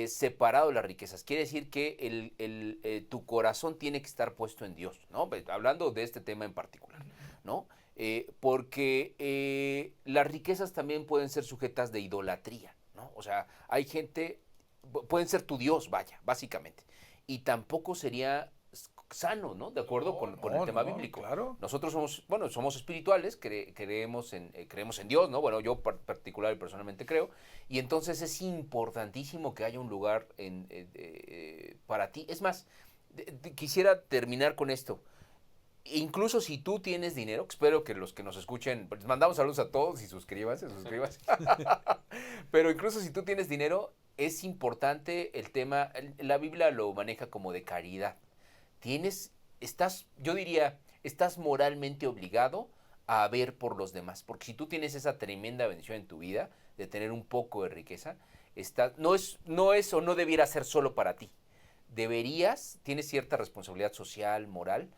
A: separado de las riquezas, quiere decir que tu corazón tiene que estar puesto en Dios, ¿no? Hablando de este tema en particular, ¿no? Porque las riquezas también pueden ser sujetas de idolatría, ¿no? O sea, hay gente, pueden ser tu Dios, vaya, básicamente. Y tampoco sería sano, ¿no? De acuerdo con el tema bíblico.
B: Claro.
A: Nosotros somos espirituales, creemos en Dios, ¿no? Bueno, yo particular y personalmente creo, y entonces es importantísimo que haya un lugar para ti. Es más, quisiera terminar con esto. Incluso si tú tienes dinero, espero que los que nos escuchen, les mandamos saludos a todos y suscríbanse. Pero incluso si tú tienes dinero, es importante el tema, la Biblia lo maneja como de caridad. Yo diría, estás moralmente obligado a ver por los demás, porque si tú tienes esa tremenda bendición en tu vida de tener un poco de riqueza, no es o no debiera ser solo para ti. Tienes cierta responsabilidad social, moral,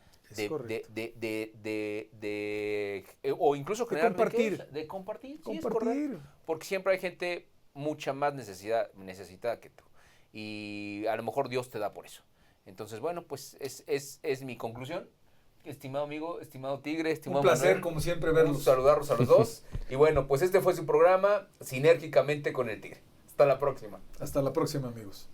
A: o incluso generar
B: compartir.
A: riqueza, de compartir. Sí, es correcto, porque siempre hay gente mucha más necesitada que tú, y a lo mejor Dios te da por eso. Entonces, bueno, pues es mi conclusión. Estimado amigo, estimado Tigre, estimado
B: un placer,
A: Manuel,
B: como siempre, verlos.
A: Saludarlos a los dos. Y bueno, pues este fue su programa, Sinérgicamente con el Tigre. Hasta la próxima.
B: Hasta la próxima, amigos.